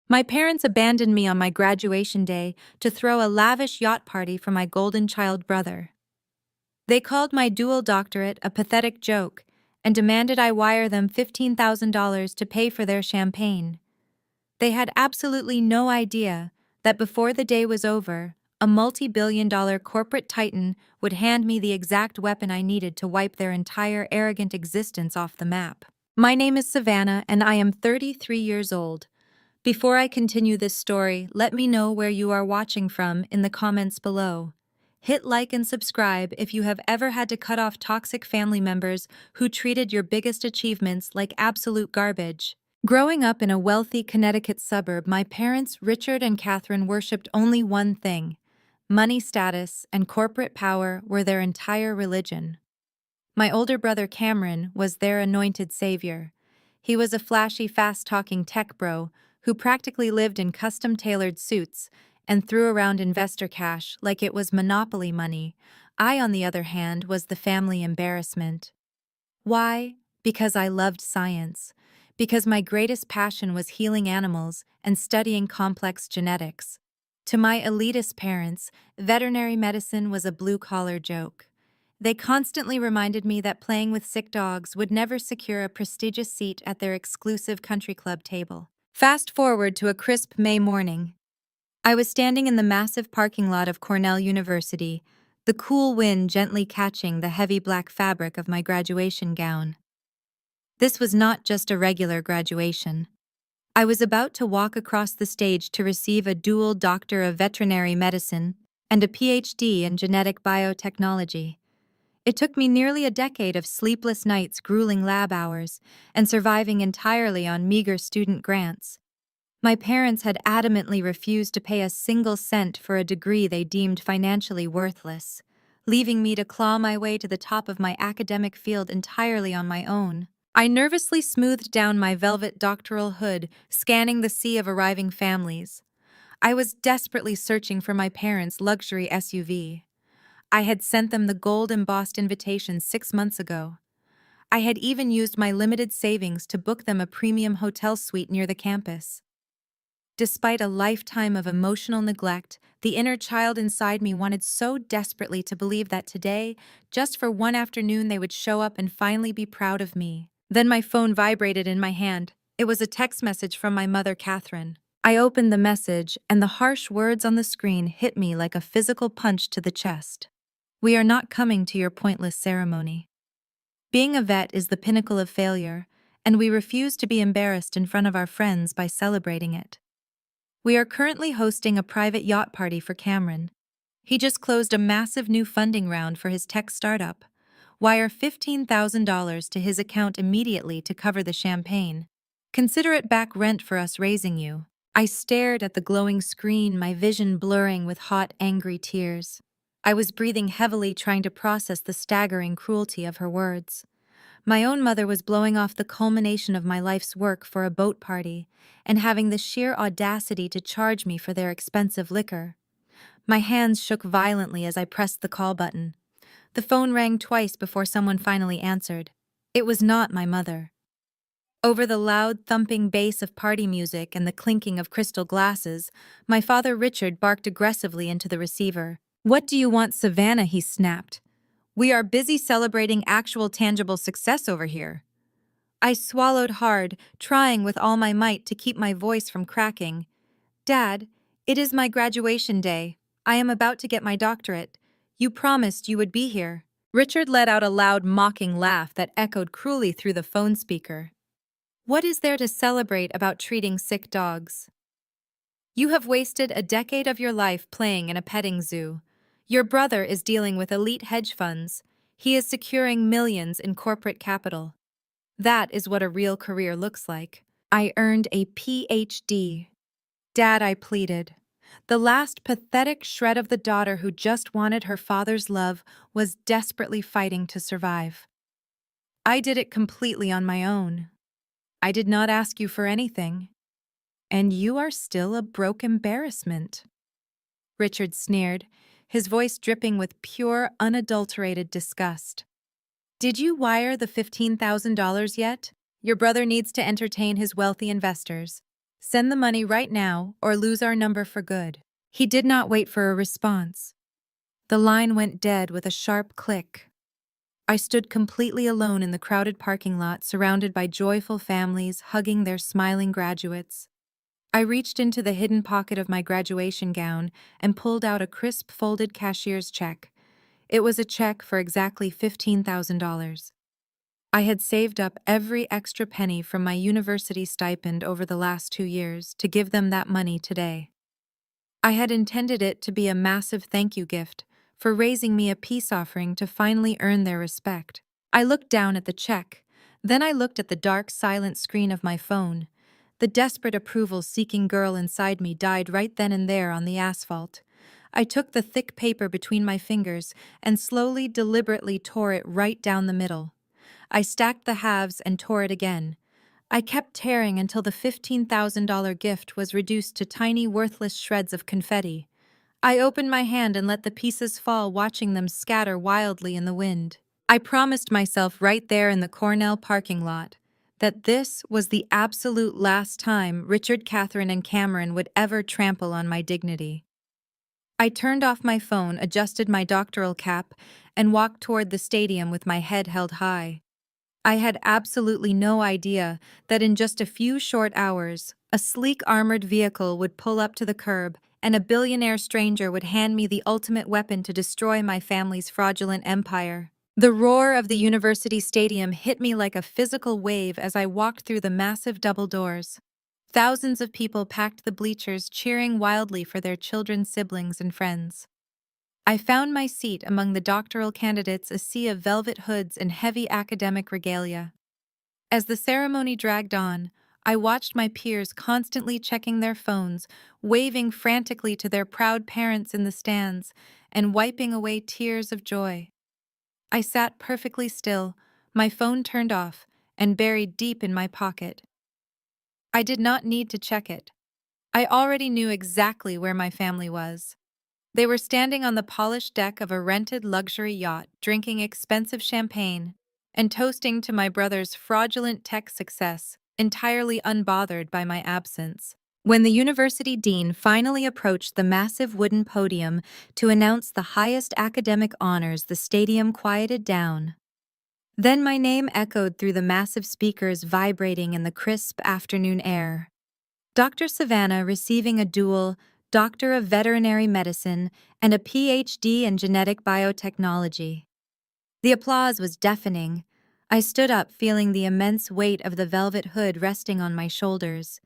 My parents abandoned me on my graduation day to throw a lavish yacht party for my golden child brother. They called my dual doctorate a pathetic joke and demanded I wire them $15,000 to pay for their champagne. They had absolutely no idea that before the day was over, a multi-billion-dollar corporate titan would hand me the exact weapon I needed to wipe their entire arrogant existence off the map. My name is Savannah, and I am 33 years old. Before I continue this story, let me know where you are watching from in the comments below. Hit like and subscribe if you have ever had to cut off toxic family members who treated your biggest achievements like absolute garbage. Growing up in a wealthy Connecticut suburb, my parents, Richard and Catherine, worshipped only one thing: money, status, and corporate power were their entire religion. My older brother Cameron was their anointed savior. He was a flashy, fast-talking tech bro who practically lived in custom-tailored suits and threw around investor cash like it was monopoly money. I, on the other hand, was the family embarrassment. Why? Because I loved science. Because my greatest passion was healing animals and studying complex genetics. To my elitist parents, veterinary medicine was a blue-collar joke. They constantly reminded me that playing with sick dogs would never secure a prestigious seat at their exclusive country club table. Fast forward to a crisp May morning. I was standing in the massive parking lot of Cornell University, the cool wind gently catching the heavy black fabric of my graduation gown. This was not just a regular graduation. I was about to walk across the stage to receive a dual Doctor of Veterinary Medicine and a PhD in Genetic Biotechnology. It took me nearly a decade of sleepless nights, grueling lab hours, and surviving entirely on meager student grants. My parents had adamantly refused to pay a single cent for a degree they deemed financially worthless, leaving me to claw my way to the top of my academic field entirely on my own. I nervously smoothed down my velvet doctoral hood, scanning the sea of arriving families. I was desperately searching for my parents' luxury SUV. I had sent them the gold-embossed invitation 6 months ago. I had even used my limited savings to book them a premium hotel suite near the campus. Despite a lifetime of emotional neglect, the inner child inside me wanted so desperately to believe that today, just for one afternoon, they would show up and finally be proud of me. Then my phone vibrated in my hand. It was a text message from my mother, Catherine. I opened the message, and the harsh words on the screen hit me like a physical punch to the chest. "We are not coming to your pointless ceremony. Being a vet is the pinnacle of failure, and we refuse to be embarrassed in front of our friends by celebrating it. We are currently hosting a private yacht party for Cameron. He just closed a massive new funding round for his tech startup. Wire $15,000 to his account immediately to cover the champagne. Consider it back rent for us raising you." I stared at the glowing screen, my vision blurring with hot, angry tears. I was breathing heavily, trying to process the staggering cruelty of her words. My own mother was blowing off the culmination of my life's work for a boat party, and having the sheer audacity to charge me for their expensive liquor. My hands shook violently as I pressed the call button. The phone rang twice before someone finally answered. It was not my mother. Over the loud, thumping bass of party music and the clinking of crystal glasses, my father Richard barked aggressively into the receiver. "What do you want, Savannah?" he snapped. "We are busy celebrating actual tangible success over here." I swallowed hard, trying with all my might to keep my voice from cracking. "Dad, it is my graduation day. I am about to get my doctorate. You promised you would be here." Richard let out a loud, mocking laugh that echoed cruelly through the phone speaker. "What is there to celebrate about treating sick dogs? You have wasted a decade of your life playing in a petting zoo. Your brother is dealing with elite hedge funds. He is securing millions in corporate capital. That is what a real career looks like. I earned a PhD. Dad," I pleaded. The last pathetic shred of the daughter who just wanted her father's love was desperately fighting to survive. "I did it completely on my own. I did not ask you for anything. And you are still a broke embarrassment." Richard sneered, his voice dripping with pure, unadulterated disgust. "Did you wire the $15,000 yet? Your brother needs to entertain his wealthy investors. Send the money right now or lose our number for good. He did not wait for a response. The line went dead with a sharp click. I stood completely alone in the crowded parking lot, surrounded by joyful families hugging their smiling graduates. I reached into the hidden pocket of my graduation gown and pulled out a crisp folded cashier's check. It was a check for exactly $15,000. I had saved up every extra penny from my university stipend over the last 2 years to give them that money today. I had intended it to be a massive thank you gift for raising me a peace offering to finally earn their respect. I looked down at the check, then I looked at the dark, silent screen of my phone. The desperate approval-seeking girl inside me died right then and there on the asphalt. I took the thick paper between my fingers and slowly, deliberately tore it right down the middle. I stacked the halves and tore it again. I kept tearing until the $15,000 gift was reduced to tiny, worthless shreds of confetti. I opened my hand and let the pieces fall, watching them scatter wildly in the wind. I promised myself right there in the Cornell parking lot that this was the absolute last time Richard, Catherine, and Cameron would ever trample on my dignity. I turned off my phone, adjusted my doctoral cap, and walked toward the stadium with my head held high. I had absolutely no idea that in just a few short hours, a sleek armored vehicle would pull up to the curb and a billionaire stranger would hand me the ultimate weapon to destroy my family's fraudulent empire. The roar of the university stadium hit me like a physical wave as I walked through the massive double doors. Thousands of people packed the bleachers, cheering wildly for their children's siblings and friends. I found my seat among the doctoral candidates, a sea of velvet hoods and heavy academic regalia. As the ceremony dragged on, I watched my peers constantly checking their phones, waving frantically to their proud parents in the stands, and wiping away tears of joy. I sat perfectly still, my phone turned off, and buried deep in my pocket. I did not need to check it. I already knew exactly where my family was. They were standing on the polished deck of a rented luxury yacht, drinking expensive champagne and toasting to my brother's fraudulent tech success, entirely unbothered by my absence. When the university dean finally approached the massive wooden podium to announce the highest academic honors, the stadium quieted down. Then my name echoed through the massive speakers, vibrating in the crisp afternoon air. Dr. Savannah receiving a dual Doctor of Veterinary Medicine and a PhD in Genetic Biotechnology. The applause was deafening. I stood up, feeling the immense weight of the velvet hood resting on my shoulders.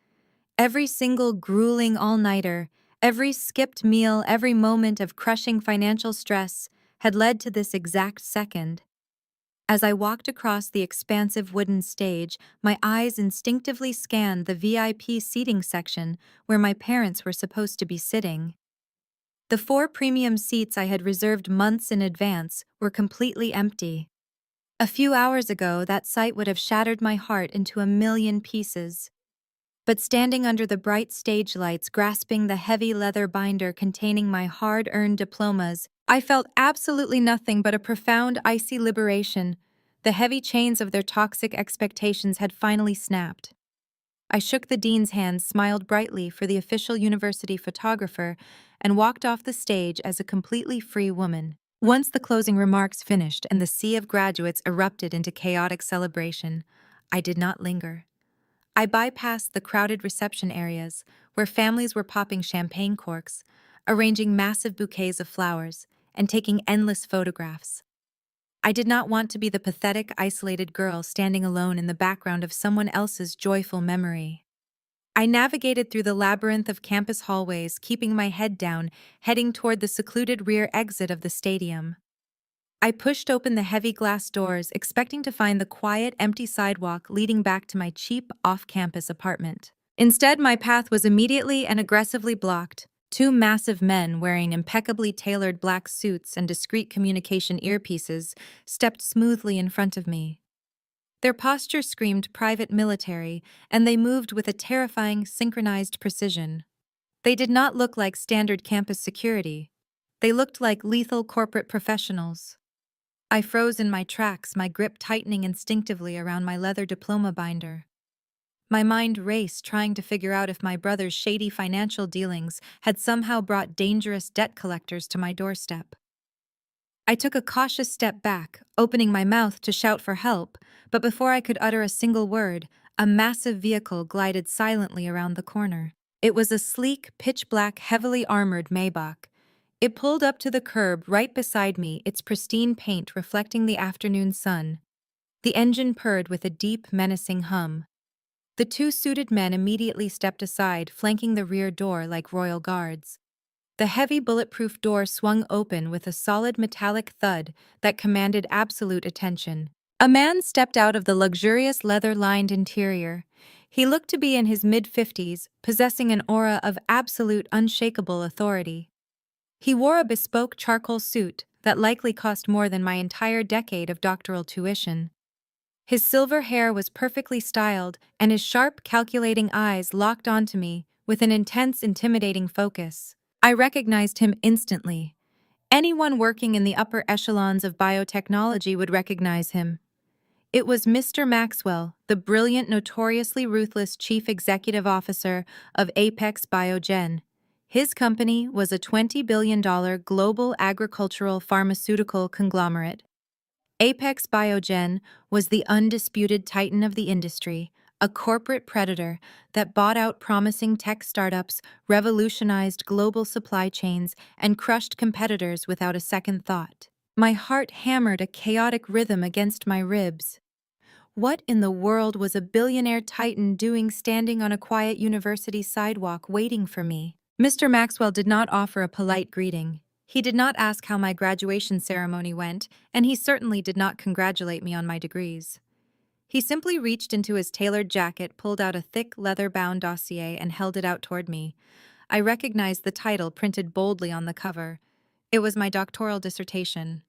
Every single grueling all-nighter, every skipped meal, every moment of crushing financial stress had led to this exact second. As I walked across the expansive wooden stage, my eyes instinctively scanned the VIP seating section where my parents were supposed to be sitting. The 4 premium seats I had reserved months in advance were completely empty. A few hours ago, that sight would have shattered my heart into a million pieces. But standing under the bright stage lights, grasping the heavy leather binder containing my hard-earned diplomas, I felt absolutely nothing but a profound, icy liberation. The heavy chains of their toxic expectations had finally snapped. I shook the dean's hand, smiled brightly for the official university photographer, and walked off the stage as a completely free woman. Once the closing remarks finished and the sea of graduates erupted into chaotic celebration, I did not linger. I bypassed the crowded reception areas, where families were popping champagne corks, arranging massive bouquets of flowers, and taking endless photographs. I did not want to be the pathetic, isolated girl standing alone in the background of someone else's joyful memory. I navigated through the labyrinth of campus hallways, keeping my head down, heading toward the secluded rear exit of the stadium. I pushed open the heavy glass doors, expecting to find the quiet, empty sidewalk leading back to my cheap, off-campus apartment. Instead, my path was immediately and aggressively blocked. 2 massive men wearing impeccably tailored black suits and discreet communication earpieces stepped smoothly in front of me. Their posture screamed private military, and they moved with a terrifying, synchronized precision. They did not look like standard campus security. They looked like lethal corporate professionals. I froze in my tracks, my grip tightening instinctively around my leather diploma binder. My mind raced, trying to figure out if my brother's shady financial dealings had somehow brought dangerous debt collectors to my doorstep. I took a cautious step back, opening my mouth to shout for help, but before I could utter a single word, a massive vehicle glided silently around the corner. It was a sleek, pitch-black, heavily armored Maybach. It pulled up to the curb right beside me, its pristine paint reflecting the afternoon sun. The engine purred with a deep, menacing hum. The two suited men immediately stepped aside, flanking the rear door like royal guards. The heavy bulletproof door swung open with a solid metallic thud that commanded absolute attention. A man stepped out of the luxurious leather-lined interior. He looked to be in his mid-50s, possessing an aura of absolute unshakable authority. He wore a bespoke charcoal suit that likely cost more than my entire decade of doctoral tuition. His silver hair was perfectly styled, and his sharp, calculating eyes locked onto me with an intense, intimidating focus. I recognized him instantly. Anyone working in the upper echelons of biotechnology would recognize him. It was Mr. Maxwell, the brilliant, notoriously ruthless chief executive officer of Apex Biogen. His company was a $20 billion global agricultural pharmaceutical conglomerate. Apex Biogen was the undisputed titan of the industry, a corporate predator that bought out promising tech startups, revolutionized global supply chains, and crushed competitors without a second thought. My heart hammered a chaotic rhythm against my ribs. What in the world was a billionaire titan doing standing on a quiet university sidewalk waiting for me? Mr. Maxwell did not offer a polite greeting. He did not ask how my graduation ceremony went, and he certainly did not congratulate me on my degrees. He simply reached into his tailored jacket, pulled out a thick, leather-bound dossier, and held it out toward me. I recognized the title printed boldly on the cover. It was my doctoral dissertation.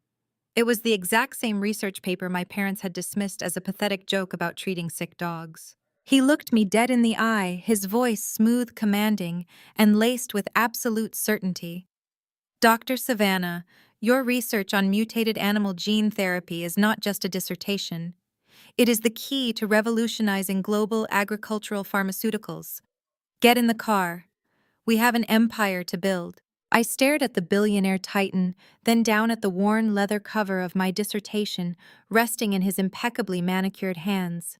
It was the exact same research paper my parents had dismissed as a pathetic joke about treating sick dogs. He looked me dead in the eye, his voice smooth, commanding, and laced with absolute certainty. Dr. Savannah, your research on mutated animal gene therapy is not just a dissertation. It is the key to revolutionizing global agricultural pharmaceuticals. Get in the car. We have an empire to build. I stared at the billionaire titan, then down at the worn leather cover of my dissertation, resting in his impeccably manicured hands.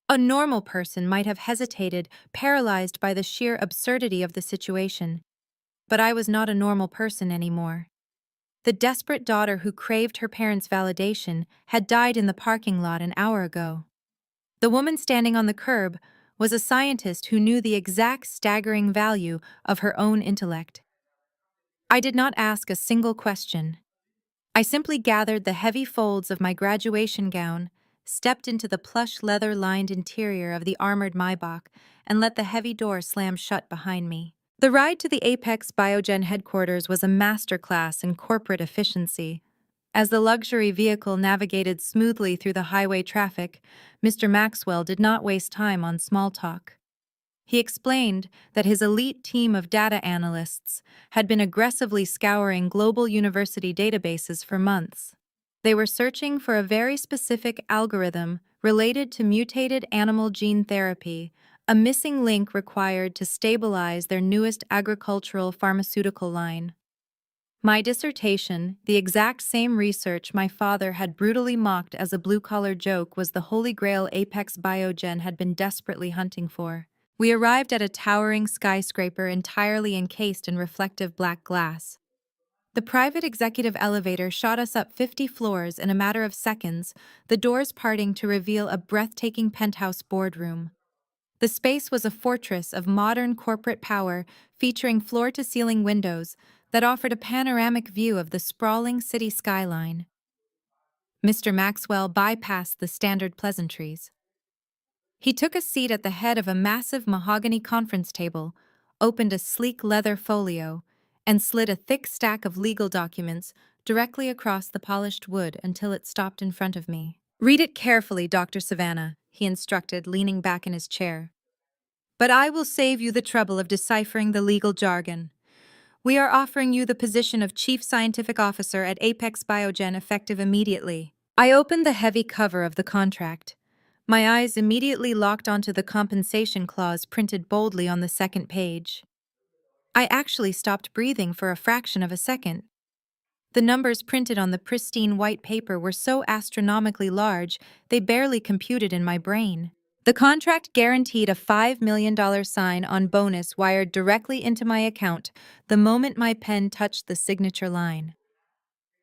A normal person might have hesitated, paralyzed by the sheer absurdity of the situation. But I was not a normal person anymore. The desperate daughter who craved her parents' validation had died in the parking lot an hour ago. The woman standing on the curb was a scientist who knew the exact staggering value of her own intellect. I did not ask a single question. I simply gathered the heavy folds of my graduation gown, stepped into the plush leather-lined interior of the armored Maybach, and let the heavy door slam shut behind me. The ride to the Apex Biogen headquarters was a masterclass in corporate efficiency. As the luxury vehicle navigated smoothly through the highway traffic, Mr. Maxwell did not waste time on small talk. He explained that his elite team of data analysts had been aggressively scouring global university databases for months. They were searching for a very specific algorithm related to mutated animal gene therapy, a missing link required to stabilize their newest agricultural pharmaceutical line. My dissertation, the exact same research my father had brutally mocked as a blue-collar joke, was the holy grail Apex Biogen had been desperately hunting for. We arrived at a towering skyscraper entirely encased in reflective black glass. The private executive elevator shot us up 50 floors in a matter of seconds, the doors parting to reveal a breathtaking penthouse boardroom. The space was a fortress of modern corporate power, featuring floor-to-ceiling windows that offered a panoramic view of the sprawling city skyline. Mr. Maxwell bypassed the standard pleasantries. He took a seat at the head of a massive mahogany conference table, opened a sleek leather folio, and slid a thick stack of legal documents directly across the polished wood until it stopped in front of me. "Read it carefully, Dr. Savannah," he instructed, leaning back in his chair. "But I will save you the trouble of deciphering the legal jargon. We are offering you the position of Chief Scientific Officer at Apex Biogen effective immediately." I opened the heavy cover of the contract. My eyes immediately locked onto the compensation clause printed boldly on the second page. I actually stopped breathing for a fraction of a second. The numbers printed on the pristine white paper were so astronomically large, they barely computed in my brain. The contract guaranteed a $5 million sign on bonus wired directly into my account the moment my pen touched the signature line.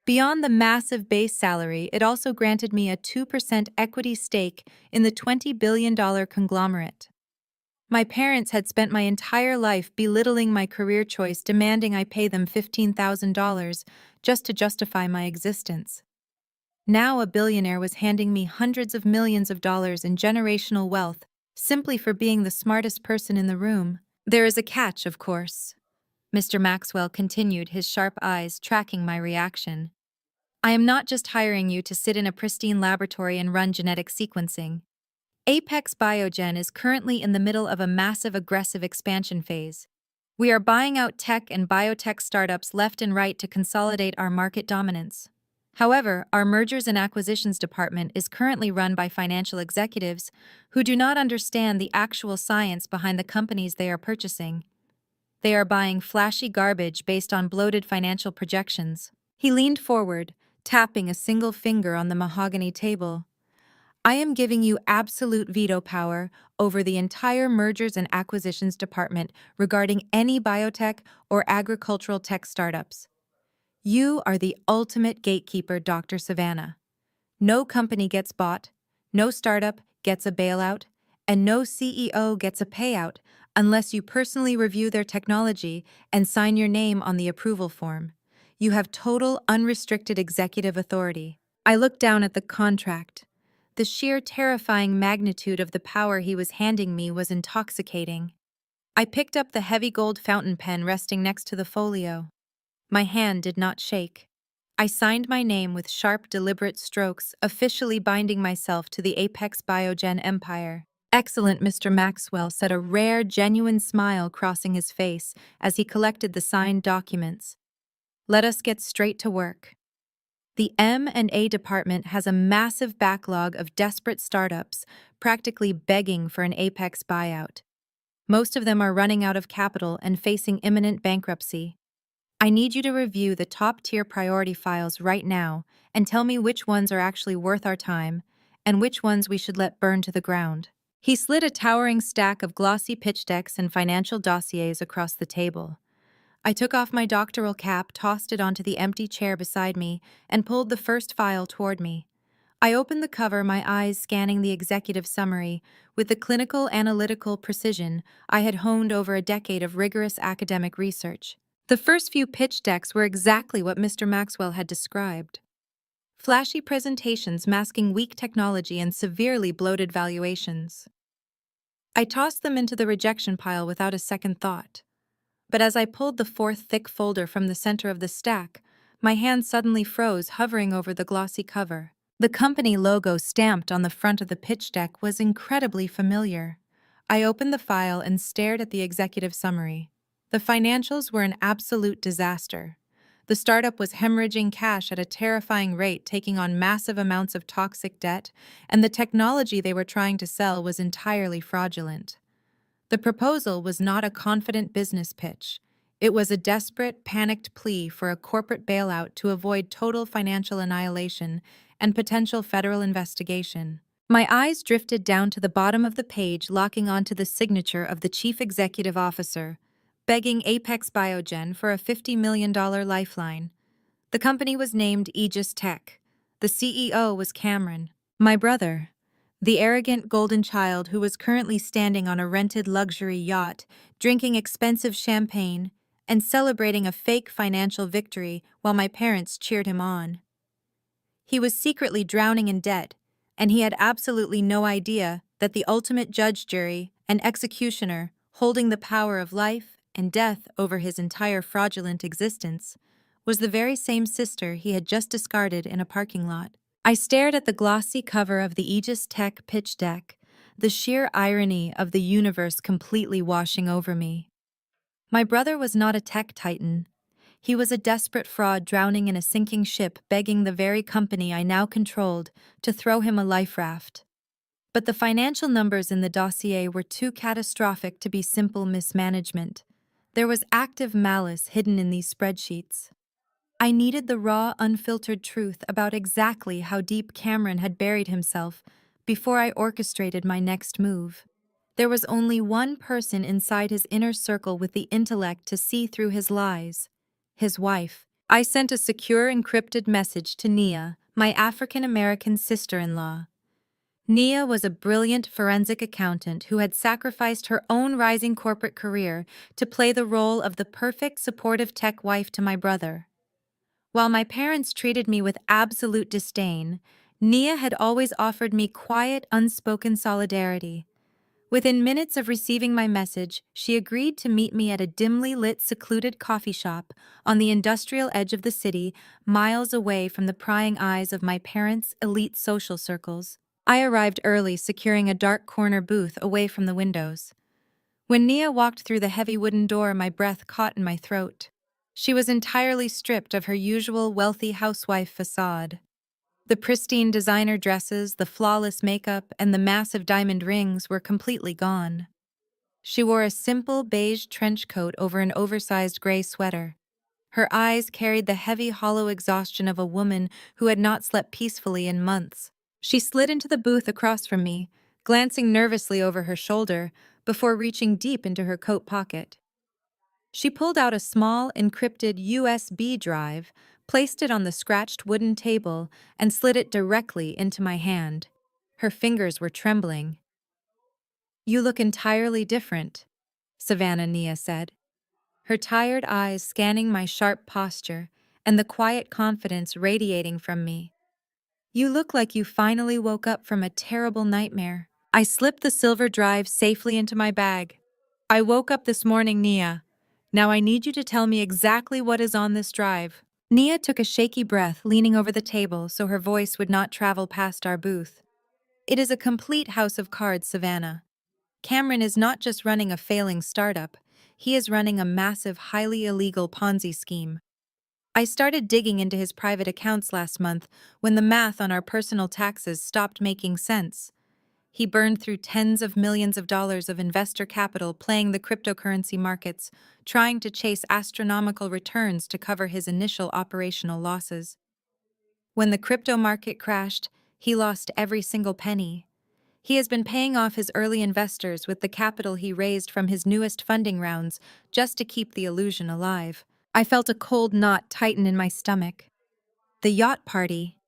Beyond the massive base salary, it also granted me a 2% equity stake in the $20 billion conglomerate. My parents had spent my entire life belittling my career choice, demanding I pay them $15,000 just to justify my existence. Now a billionaire was handing me hundreds of millions of dollars in generational wealth simply for being the smartest person in the room. There is a catch, of course. Mr. Maxwell continued, his sharp eyes tracking my reaction. I am not just hiring you to sit in a pristine laboratory and run genetic sequencing. Apex Biogen is currently in the middle of a massive aggressive expansion phase. We are buying out tech and biotech startups left and right to consolidate our market dominance. However, our mergers and acquisitions department is currently run by financial executives who do not understand the actual science behind the companies they are purchasing. They are buying flashy garbage based on bloated financial projections. He leaned forward, tapping a single finger on the mahogany table. I am giving you absolute veto power over the entire mergers and acquisitions department regarding any biotech or agricultural tech startups. You are the ultimate gatekeeper, Dr. Savannah. No company gets bought, no startup gets a bailout, and no CEO gets a payout unless you personally review their technology and sign your name on the approval form. You have total unrestricted executive authority. I looked down at the contract. The sheer terrifying magnitude of the power he was handing me was intoxicating. I picked up the heavy gold fountain pen resting next to the folio. My hand did not shake. I signed my name with sharp, deliberate strokes, officially binding myself to the Apex Biogen empire. Excellent, Mr. Maxwell said, a rare, genuine smile crossing his face as he collected the signed documents. Let us get straight to work. The M&A department has a massive backlog of desperate startups, practically begging for an Apex buyout. Most of them are running out of capital and facing imminent bankruptcy. I need you to review the top-tier priority files right now and tell me which ones are actually worth our time and which ones we should let burn to the ground. He slid a towering stack of glossy pitch decks and financial dossiers across the table. I took off my doctoral cap, tossed it onto the empty chair beside me, and pulled the first file toward me. I opened the cover, my eyes scanning the executive summary with the clinical analytical precision I had honed over a decade of rigorous academic research. The first few pitch decks were exactly what Mr. Maxwell had described. Flashy presentations masking weak technology and severely bloated valuations. I tossed them into the rejection pile without a second thought. But as I pulled the fourth thick folder from the center of the stack, my hand suddenly froze, hovering over the glossy cover. The company logo stamped on the front of the pitch deck was incredibly familiar. I opened the file and stared at the executive summary. The financials were an absolute disaster. The startup was hemorrhaging cash at a terrifying rate, taking on massive amounts of toxic debt, and the technology they were trying to sell was entirely fraudulent. The proposal was not a confident business pitch. It was a desperate, panicked plea for a corporate bailout to avoid total financial annihilation and potential federal investigation. My eyes drifted down to the bottom of the page, locking onto the signature of the chief executive officer, begging Apex Biogen for a $50 million lifeline. The company was named Aegis Tech. The CEO was Cameron, my brother, the arrogant golden child who was currently standing on a rented luxury yacht, drinking expensive champagne and celebrating a fake financial victory while my parents cheered him on. He was secretly drowning in debt, and he had absolutely no idea that the ultimate judge, jury, and executioner, holding the power of life and death over his entire fraudulent existence, was the very same sister he had just discarded in a parking lot. I stared at the glossy cover of the Aegis Tech pitch deck, the sheer irony of the universe completely washing over me. My brother was not a tech titan. He was a desperate fraud drowning in a sinking ship, begging the very company I now controlled to throw him a life raft. But the financial numbers in the dossier were too catastrophic to be simple mismanagement. There was active malice hidden in these spreadsheets. I needed the raw, unfiltered truth about exactly how deep Cameron had buried himself before I orchestrated my next move. There was only one person inside his inner circle with the intellect to see through his lies: his wife. I sent a secure encrypted message to Nia, my African-American sister-in-law. Nia was a brilliant forensic accountant who had sacrificed her own rising corporate career to play the role of the perfect supportive tech wife to my brother. While my parents treated me with absolute disdain, Nia had always offered me quiet, unspoken solidarity. Within minutes of receiving my message, she agreed to meet me at a dimly lit, secluded coffee shop on the industrial edge of the city, miles away from the prying eyes of my parents' elite social circles. I arrived early, securing a dark corner booth away from the windows. When Nia walked through the heavy wooden door, my breath caught in my throat. She was entirely stripped of her usual wealthy housewife facade. The pristine designer dresses, the flawless makeup, and the massive diamond rings were completely gone. She wore a simple beige trench coat over an oversized gray sweater. Her eyes carried the heavy, hollow exhaustion of a woman who had not slept peacefully in months. She slid into the booth across from me, glancing nervously over her shoulder before reaching deep into her coat pocket. She pulled out a small, encrypted USB drive, placed it on the scratched wooden table, and slid it directly into my hand. Her fingers were trembling. "You look entirely different," Savannah Nia said, her tired eyes scanning my sharp posture and the quiet confidence radiating from me. "You look like you finally woke up from a terrible nightmare." I slipped the silver drive safely into my bag. "I woke up this morning, Nia. Now I need you to tell me exactly what is on this drive." Nia took a shaky breath, leaning over the table so her voice would not travel past our booth. "It is a complete house of cards, Savannah. Cameron is not just running a failing startup, he is running a massive, highly illegal Ponzi scheme. I started digging into his private accounts last month when the math on our personal taxes stopped making sense. He burned through tens of millions of dollars of investor capital playing the cryptocurrency markets, trying to chase astronomical returns to cover his initial operational losses. When the crypto market crashed, he lost every single penny. He has been paying off his early investors with the capital he raised from his newest funding rounds just to keep the illusion alive. I felt a cold knot tighten in my stomach. The yacht party.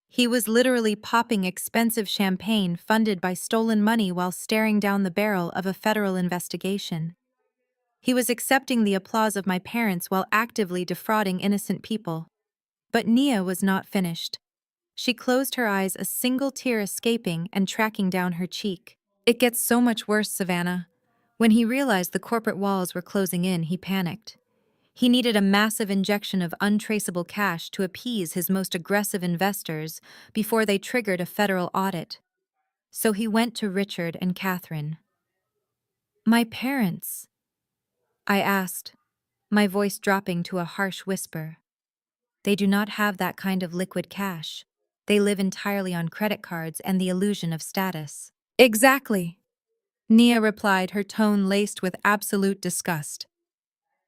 He was literally popping expensive champagne funded by stolen money while staring down the barrel of a federal investigation. He was accepting the applause of my parents while actively defrauding innocent people. But Nia was not finished. She closed her eyes, a single tear escaping and tracking down her cheek. "It gets so much worse, Savannah." When he realized the corporate walls were closing in, he panicked. He needed a massive injection of untraceable cash to appease his most aggressive investors before they triggered a federal audit. So he went to Richard and Catherine. "My parents?" I asked, my voice dropping to a harsh whisper. "They do not have that kind of liquid cash. They live entirely on credit cards and the illusion of status." "Exactly," Nia replied, her tone laced with absolute disgust.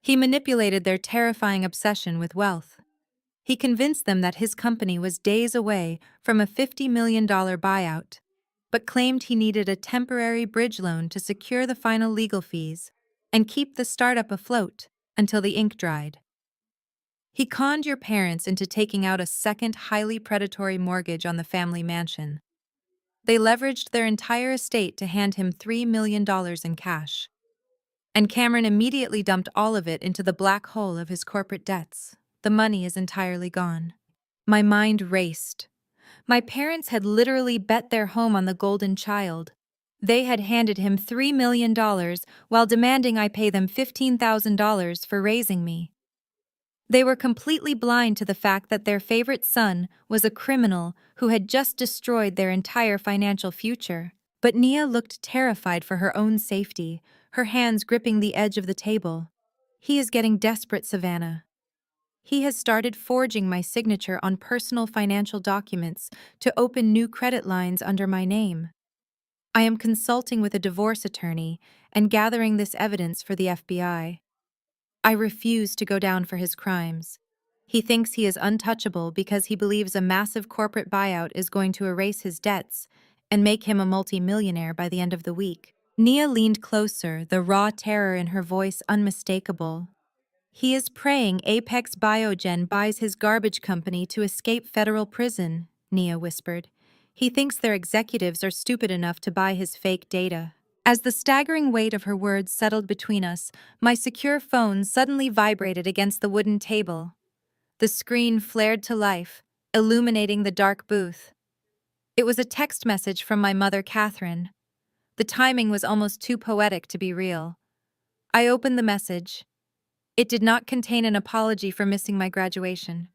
"He manipulated their terrifying obsession with wealth. He convinced them that his company was days away from a $50 million buyout, but claimed he needed a temporary bridge loan to secure the final legal fees and keep the startup afloat until the ink dried. He conned your parents into taking out a second highly predatory mortgage on the family mansion. They leveraged their entire estate to hand him $3 million in cash. And Cameron immediately dumped all of it into the black hole of his corporate debts. The money is entirely gone." My mind raced. My parents had literally bet their home on the golden child. They had handed him $3 million while demanding I pay them $15,000 for raising me. They were completely blind to the fact that their favorite son was a criminal who had just destroyed their entire financial future. But Nia looked terrified for her own safety, her hands gripping the edge of the table. "He is getting desperate, Savannah. He has started forging my signature on personal financial documents to open new credit lines under my name." I am consulting with a divorce attorney and gathering this evidence for the FBI. I refuse to go down for his crimes. He thinks he is untouchable because he believes a massive corporate buyout is going to erase his debts and make him a multimillionaire by the end of the week. Nia leaned closer, the raw terror in her voice unmistakable. He is praying Apex Biogen buys his garbage company to escape federal prison, Nia whispered. He thinks their executives are stupid enough to buy his fake data. As the staggering weight of her words settled between us, my secure phone suddenly vibrated against the wooden table. The screen flared to life, illuminating the dark booth. It was a text message from my mother, Catherine. The timing was almost too poetic to be real. I opened the message. It did not contain an apology for missing my graduation.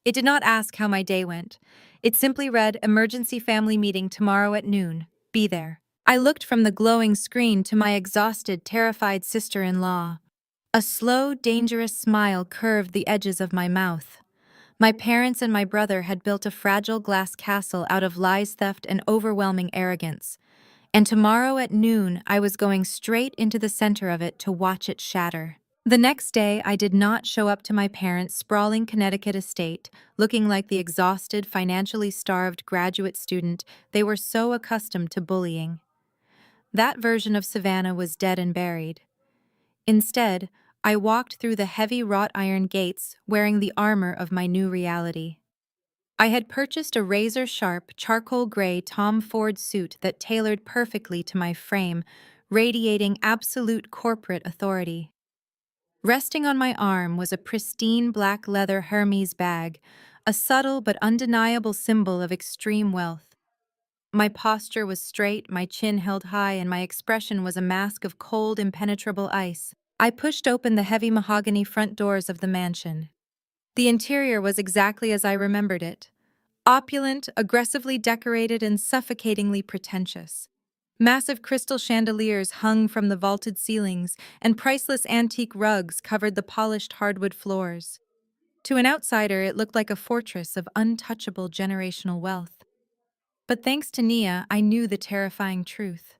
It did not ask how my day went. It simply read, "Emergency family meeting tomorrow at noon. Be there." I looked from the glowing screen to my exhausted, terrified sister-in-law. A slow, dangerous smile curved the edges of my mouth. My parents and my brother had built a fragile glass castle out of lies, theft, and overwhelming arrogance. And tomorrow at noon, I was going straight into the center of it to watch it shatter. The next day, I did not show up to my parents' sprawling Connecticut estate, looking like the exhausted, financially starved graduate student they were so accustomed to bullying. That version of Savannah was dead and buried. Instead, I walked through the heavy wrought iron gates wearing the armor of my new reality. I had purchased a razor-sharp, charcoal gray Tom Ford suit that tailored perfectly to my frame, radiating absolute corporate authority. Resting on my arm was a pristine black leather Hermes bag, a subtle but undeniable symbol of extreme wealth. My posture was straight, my chin held high, and my expression was a mask of cold, impenetrable ice. I pushed open the heavy mahogany front doors of the mansion. The interior was exactly as I remembered it. Opulent, aggressively decorated, and suffocatingly pretentious. Massive crystal chandeliers hung from the vaulted ceilings, and priceless antique rugs covered the polished hardwood floors. To an outsider, it looked like a fortress of untouchable generational wealth. But thanks to Nia, I knew the terrifying truth.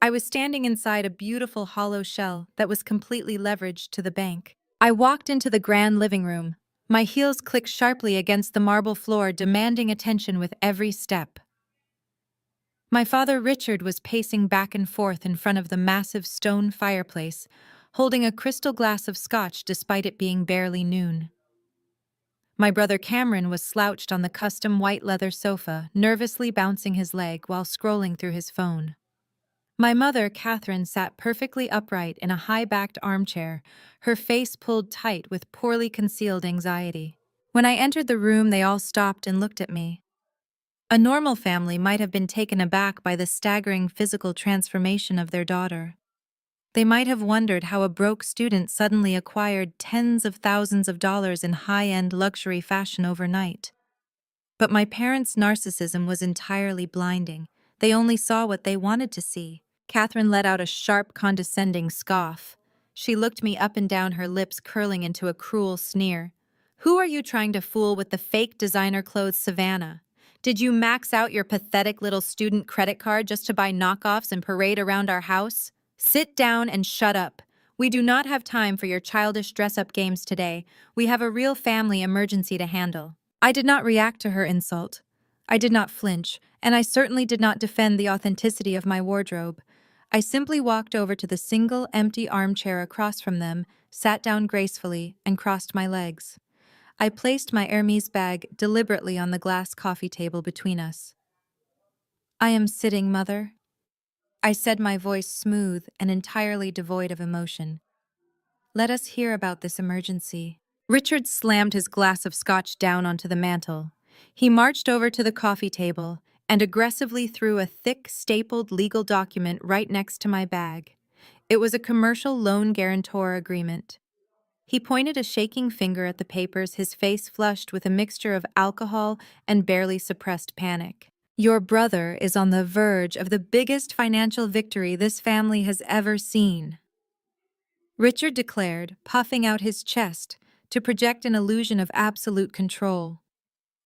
I was standing inside a beautiful hollow shell that was completely leveraged to the bank. I walked into the grand living room. My heels clicked sharply against the marble floor, demanding attention with every step. My father Richard was pacing back and forth in front of the massive stone fireplace, holding a crystal glass of scotch despite it being barely noon. My brother Cameron was slouched on the custom white leather sofa, nervously bouncing his leg while scrolling through his phone. My mother, Catherine, sat perfectly upright in a high-backed armchair, her face pulled tight with poorly concealed anxiety. When I entered the room, they all stopped and looked at me. A normal family might have been taken aback by the staggering physical transformation of their daughter. They might have wondered how a broke student suddenly acquired tens of thousands of dollars in high-end luxury fashion overnight. But my parents' narcissism was entirely blinding. They only saw what they wanted to see. Catherine let out a sharp, condescending scoff. She looked me up and down, her lips curling into a cruel sneer. "Who are you trying to fool with the fake designer clothes, Savannah? Did you max out your pathetic little student credit card just to buy knockoffs and parade around our house? Sit down and shut up. We do not have time for your childish dress-up games today. We have a real family emergency to handle." I did not react to her insult. I did not flinch, and I certainly did not defend the authenticity of my wardrobe. I simply walked over to the single empty armchair across from them, sat down gracefully, and crossed my legs. I placed my Hermes bag deliberately on the glass coffee table between us. "I am sitting, Mother," I said, my voice smooth and entirely devoid of emotion. "Let us hear about this emergency." Richard slammed his glass of scotch down onto the mantel. He marched over to the coffee table and aggressively threw a thick, stapled legal document right next to my bag. It was a commercial loan guarantor agreement. He pointed a shaking finger at the papers, his face flushed with a mixture of alcohol and barely suppressed panic. "Your brother is on the verge of the biggest financial victory this family has ever seen," Richard declared, puffing out his chest to project an illusion of absolute control.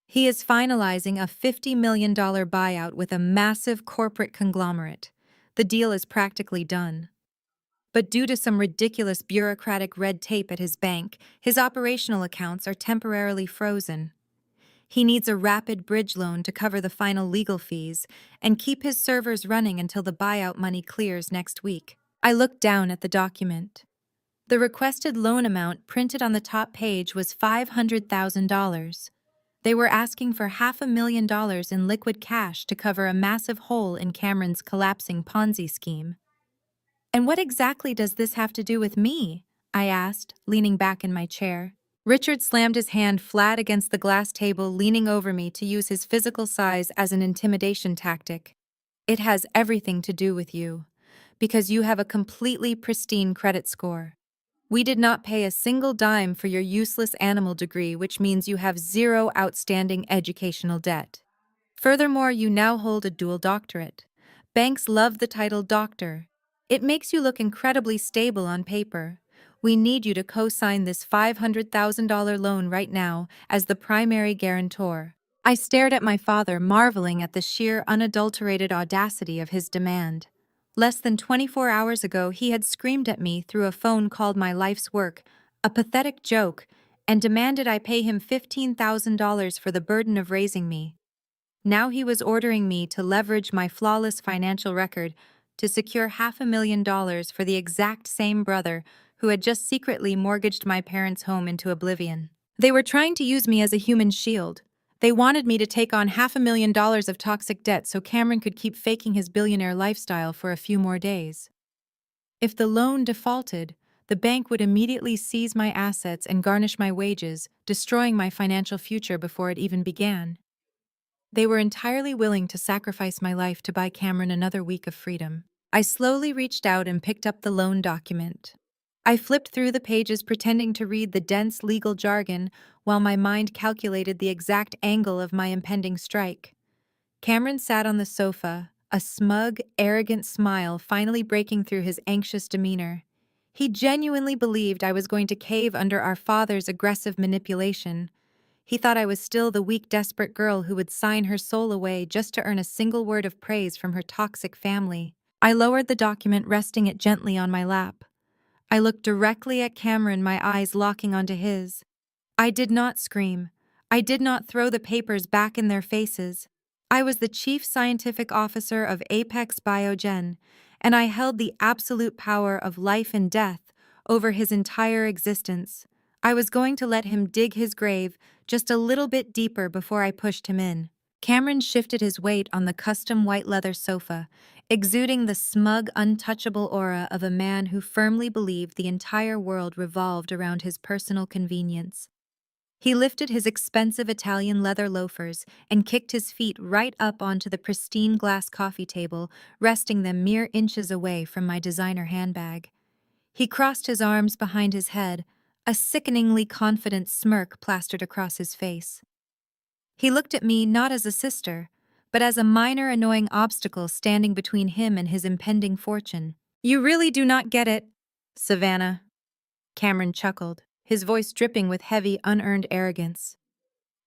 He is finalizing a $50 million buyout with a massive corporate conglomerate. The deal is practically done. But due to some ridiculous bureaucratic red tape at his bank, his operational accounts are temporarily frozen. He needs a rapid bridge loan to cover the final legal fees and keep his servers running until the buyout money clears next week. I looked down at the document. The requested loan amount printed on the top page was $500,000. They were asking for $500,000 in liquid cash to cover a massive hole in Cameron's collapsing Ponzi scheme. "And what exactly does this have to do with me?" I asked, leaning back in my chair. Richard slammed his hand flat against the glass table, leaning over me to use his physical size as an intimidation tactic. "It has everything to do with you, because you have a completely pristine credit score. We did not pay a single dime for your useless animal degree, which means you have zero outstanding educational debt. Furthermore, you now hold a dual doctorate. Banks love the title doctor. It makes you look incredibly stable on paper. We need you to co-sign this $500,000 loan right now as the primary guarantor." I stared at my father, marveling at the sheer, unadulterated audacity of his demand. Less than 24 hours ago, he had screamed at me through a phone called my life's work, a pathetic joke, and demanded I pay him $15,000 for the burden of raising me. Now he was ordering me to leverage my flawless financial record to secure $500,000 for the exact same brother who had just secretly mortgaged my parents' home into oblivion. They were trying to use me as a human shield. They wanted me to take on $500,000 of toxic debt so Cameron could keep faking his billionaire lifestyle for a few more days. If the loan defaulted, the bank would immediately seize my assets and garnish my wages, destroying my financial future before it even began. They were entirely willing to sacrifice my life to buy Cameron another week of freedom. I slowly reached out and picked up the loan document. I flipped through the pages, pretending to read the dense legal jargon while my mind calculated the exact angle of my impending strike. Cameron sat on the sofa, a smug, arrogant smile finally breaking through his anxious demeanor. He genuinely believed I was going to cave under our father's aggressive manipulation. He thought I was still the weak, desperate girl who would sign her soul away just to earn a single word of praise from her toxic family. I lowered the document, resting it gently on my lap. I looked directly at Cameron, my eyes locking onto his. I did not scream. I did not throw the papers back in their faces. I was the chief scientific officer of Apex Biogen, and I held the absolute power of life and death over his entire existence. I was going to let him dig his grave just a little bit deeper before I pushed him in. Cameron shifted his weight on the custom white leather sofa, exuding the smug, untouchable aura of a man who firmly believed the entire world revolved around his personal convenience. He lifted his expensive Italian leather loafers and kicked his feet right up onto the pristine glass coffee table, resting them mere inches away from my designer handbag. He crossed his arms behind his head, a sickeningly confident smirk plastered across his face. He looked at me not as a sister, but as a minor annoying obstacle standing between him and his impending fortune. "You really do not get it, Savannah," Cameron chuckled, his voice dripping with heavy, unearned arrogance.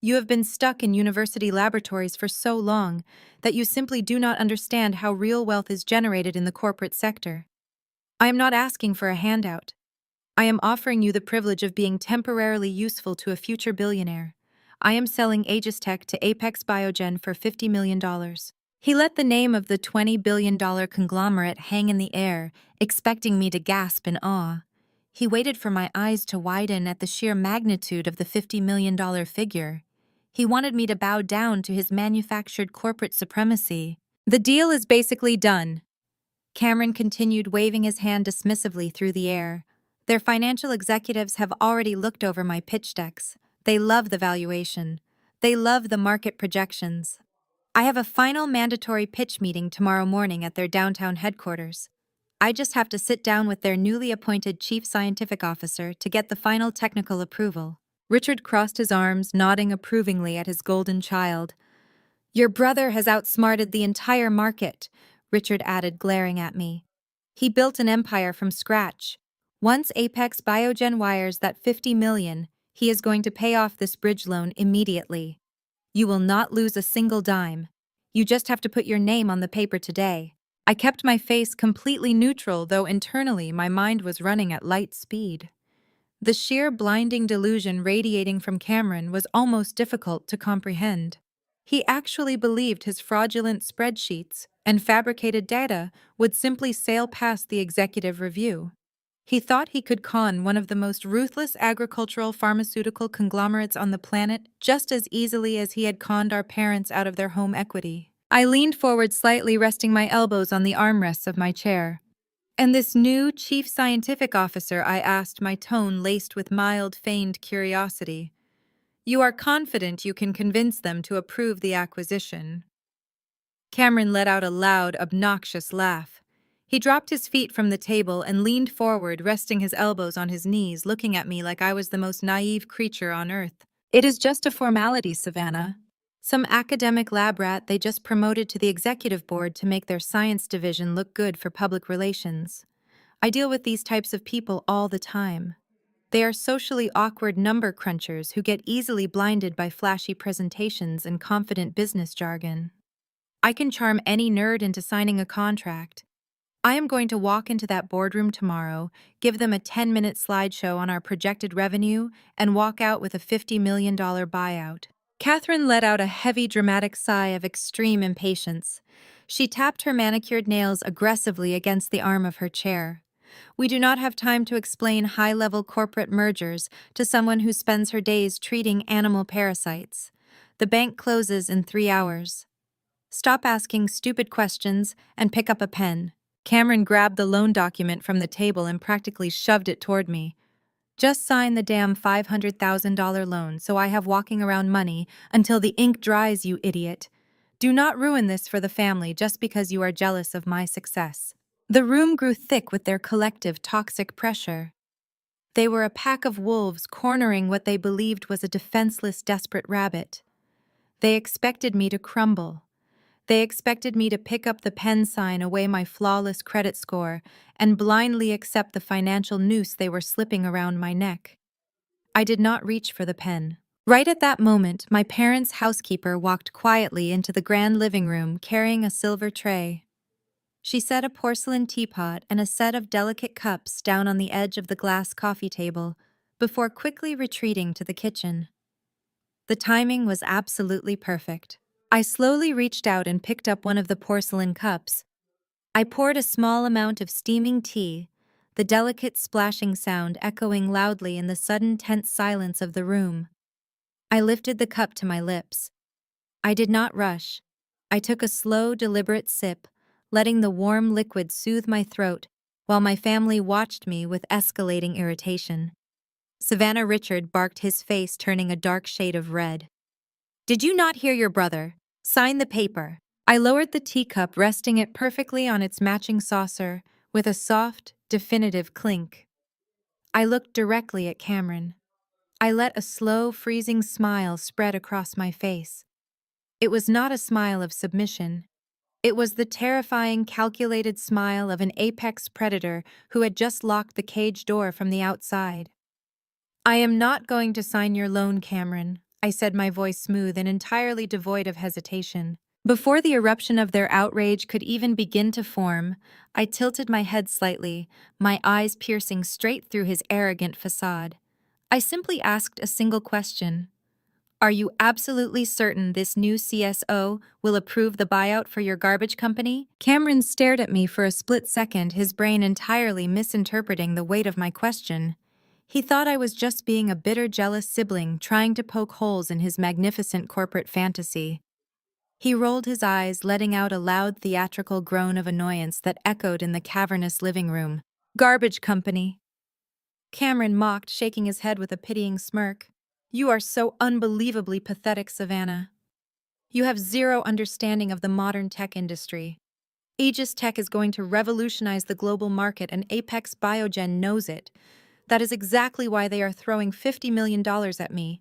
"You have been stuck in university laboratories for so long that you simply do not understand how real wealth is generated in the corporate sector. I am not asking for a handout. I am offering you the privilege of being temporarily useful to a future billionaire. I am selling Aegis Tech to Apex Biogen for $50 million. He let the name of the $20 billion conglomerate hang in the air, expecting me to gasp in awe. He waited for my eyes to widen at the sheer magnitude of the $50 million figure. He wanted me to bow down to his manufactured corporate supremacy. "The deal is basically done," Cameron continued, waving his hand dismissively through the air. "Their financial executives have already looked over my pitch decks. They love the valuation. They love the market projections. I have a final mandatory pitch meeting tomorrow morning at their downtown headquarters. I just have to sit down with their newly appointed chief scientific officer to get the final technical approval." Richard crossed his arms, nodding approvingly at his golden child. "Your brother has outsmarted the entire market," Richard added, glaring at me. "He built an empire from scratch. Once Apex Biogen wires that $50 million, he is going to pay off this bridge loan immediately." You will not lose a single dime. You just have to put your name on the paper today. I kept my face completely neutral, though internally my mind was running at light speed. The sheer blinding delusion radiating from Cameron was almost difficult to comprehend. He actually believed his fraudulent spreadsheets and fabricated data would simply sail past the executive review. He thought he could con one of the most ruthless agricultural pharmaceutical conglomerates on the planet just as easily as he had conned our parents out of their home equity. I leaned forward slightly, resting my elbows on the armrests of my chair. "And this new chief scientific officer?" I asked, my tone laced with mild, feigned curiosity. "You are confident you can convince them to approve the acquisition?" Cameron let out a loud, obnoxious laugh. He dropped his feet from the table and leaned forward, resting his elbows on his knees, looking at me like I was the most naive creature on earth. "It is just a formality, Savannah. Some academic lab rat they just promoted to the executive board to make their science division look good for public relations. I deal with these types of people all the time. They are socially awkward number crunchers who get easily blinded by flashy presentations and confident business jargon. I can charm any nerd into signing a contract. I am going to walk into that boardroom tomorrow, give them a 10-minute slideshow on our projected revenue, and walk out with a $50 million buyout." Catherine let out a heavy, dramatic sigh of extreme impatience. She tapped her manicured nails aggressively against the arm of her chair. "We do not have time to explain high-level corporate mergers to someone who spends her days treating animal parasites. The bank closes in 3 hours. Stop asking stupid questions and pick up a pen." Cameron grabbed the loan document from the table and practically shoved it toward me. "Just sign the damn $500,000 loan so I have walking around money until the ink dries, you idiot. Do not ruin this for the family just because you are jealous of my success." The room grew thick with their collective toxic pressure. They were a pack of wolves cornering what they believed was a defenseless, desperate rabbit. They expected me to crumble. They expected me to pick up the pen sign away my flawless credit score and blindly accept the financial noose they were slipping around my neck. I did not reach for the pen. Right at that moment, my parents' housekeeper walked quietly into the grand living room carrying a silver tray. She set a porcelain teapot and a set of delicate cups down on the edge of the glass coffee table before quickly retreating to the kitchen. The timing was absolutely perfect. I slowly reached out and picked up one of the porcelain cups. I poured a small amount of steaming tea, the delicate splashing sound echoing loudly in the sudden tense silence of the room. I lifted the cup to my lips. I did not rush. I took a slow, deliberate sip, letting the warm liquid soothe my throat while my family watched me with escalating irritation. Savannah Richard barked, his face turning a dark shade of red. "Did you not hear your brother? Sign the paper." I lowered the teacup, resting it perfectly on its matching saucer, with a soft, definitive clink. I looked directly at Cameron. I let a slow, freezing smile spread across my face. It was not a smile of submission. It was the terrifying, calculated smile of an apex predator who had just locked the cage door from the outside. "I am not going to sign your loan, Cameron," I said, my voice smooth and entirely devoid of hesitation. Before the eruption of their outrage could even begin to form, I tilted my head slightly, my eyes piercing straight through his arrogant facade. I simply asked a single question. "Are you absolutely certain this new CSO will approve the buyout for your garbage company?" Cameron stared at me for a split second, his brain entirely misinterpreting the weight of my question. He thought I was just being a bitter, jealous sibling trying to poke holes in his magnificent corporate fantasy. He rolled his eyes, letting out a loud theatrical groan of annoyance that echoed in the cavernous living room. "Garbage company," Cameron mocked, shaking his head with a pitying smirk. "You are so unbelievably pathetic, Savannah. You have zero understanding of the modern tech industry. Aegis Tech is going to revolutionize the global market, and Apex Biogen knows it. That is exactly why they are throwing $50 million at me.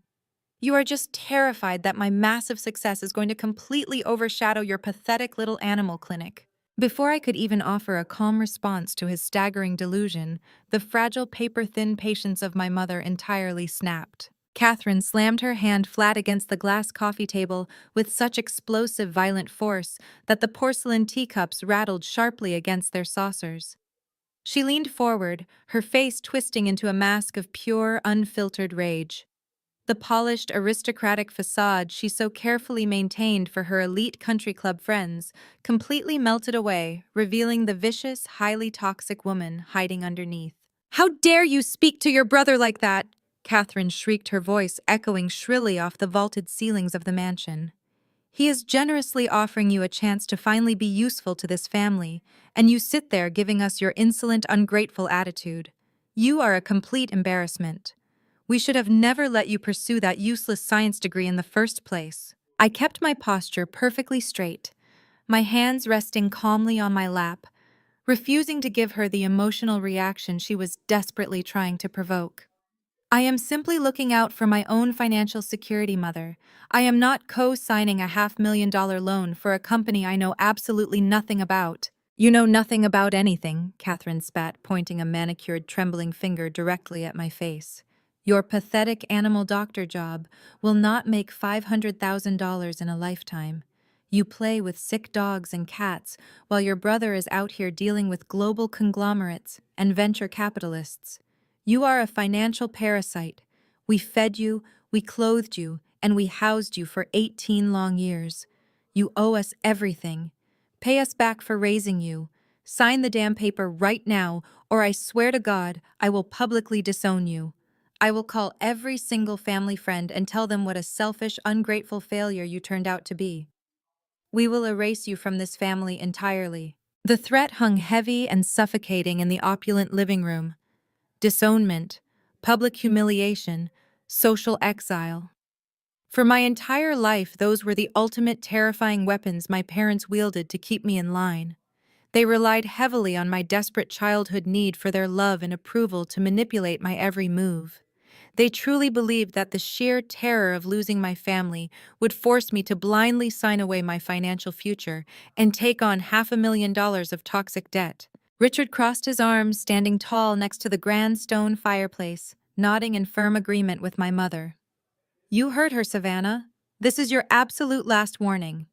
You are just terrified that my massive success is going to completely overshadow your pathetic little animal clinic." Before I could even offer a calm response to his staggering delusion, the fragile, paper-thin patience of my mother entirely snapped. Catherine slammed her hand flat against the glass coffee table with such explosive, violent force that the porcelain teacups rattled sharply against their saucers. She leaned forward, her face twisting into a mask of pure, unfiltered rage. The polished, aristocratic facade she so carefully maintained for her elite country club friends completely melted away, revealing the vicious, highly toxic woman hiding underneath. "How dare you speak to your brother like that?" Catherine shrieked, her voice echoing shrilly off the vaulted ceilings of the mansion. "He is generously offering you a chance to finally be useful to this family, and you sit there giving us your insolent, ungrateful attitude. You are a complete embarrassment. We should have never let you pursue that useless science degree in the first place." I kept my posture perfectly straight, my hands resting calmly on my lap, refusing to give her the emotional reaction she was desperately trying to provoke. "I am simply looking out for my own financial security, Mother. I am not co-signing a $500,000 loan for a company I know absolutely nothing about." "You know nothing about anything," Catherine spat, pointing a manicured, trembling finger directly at my face. "Your pathetic animal doctor job will not make $500,000 in a lifetime. You play with sick dogs and cats while your brother is out here dealing with global conglomerates and venture capitalists. You are a financial parasite. We fed you, we clothed you, and we housed you for 18 long years. You owe us everything. Pay us back for raising you. Sign the damn paper right now, or I swear to God, I will publicly disown you. I will call every single family friend and tell them what a selfish, ungrateful failure you turned out to be. We will erase you from this family entirely." The threat hung heavy and suffocating in the opulent living room. Disownment, public humiliation, social exile. For my entire life, those were the ultimate terrifying weapons my parents wielded to keep me in line. They relied heavily on my desperate childhood need for their love and approval to manipulate my every move. They truly believed that the sheer terror of losing my family would force me to blindly sign away my financial future and take on $500,000 of toxic debt. Richard crossed his arms, standing tall next to the grand stone fireplace, nodding in firm agreement with my mother. "You heard her, Savannah. This is your absolute last warning.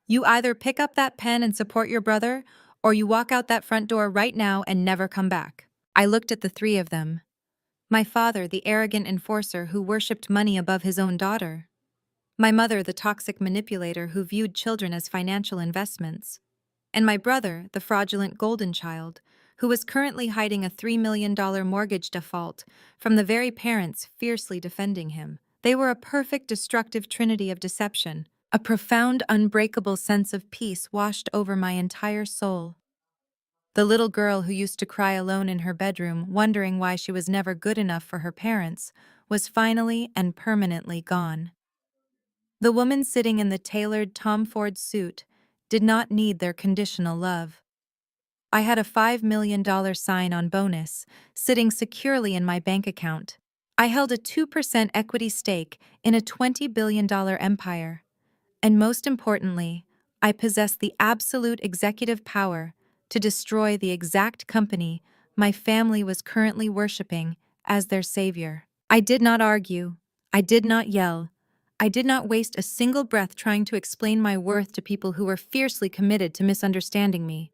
You either pick up that pen and support your brother, or you walk out that front door right now and never come back." I looked at the three of them. My father, the arrogant enforcer who worshipped money above his own daughter. My mother, the toxic manipulator who viewed children as financial investments. And my brother, the fraudulent golden child, who was currently hiding a $3 million mortgage default from the very parents fiercely defending him. They were a perfect destructive trinity of deception. A profound, unbreakable sense of peace washed over my entire soul. The little girl who used to cry alone in her bedroom, wondering why she was never good enough for her parents, was finally and permanently gone. The woman sitting in the tailored Tom Ford suit did not need their conditional love. I had a $5 million sign-on bonus sitting securely in my bank account. I held a 2% equity stake in a $20 billion empire. And most importantly, I possessed the absolute executive power to destroy the exact company my family was currently worshiping as their savior. I did not argue. I did not yell. I did not waste a single breath trying to explain my worth to people who were fiercely committed to misunderstanding me.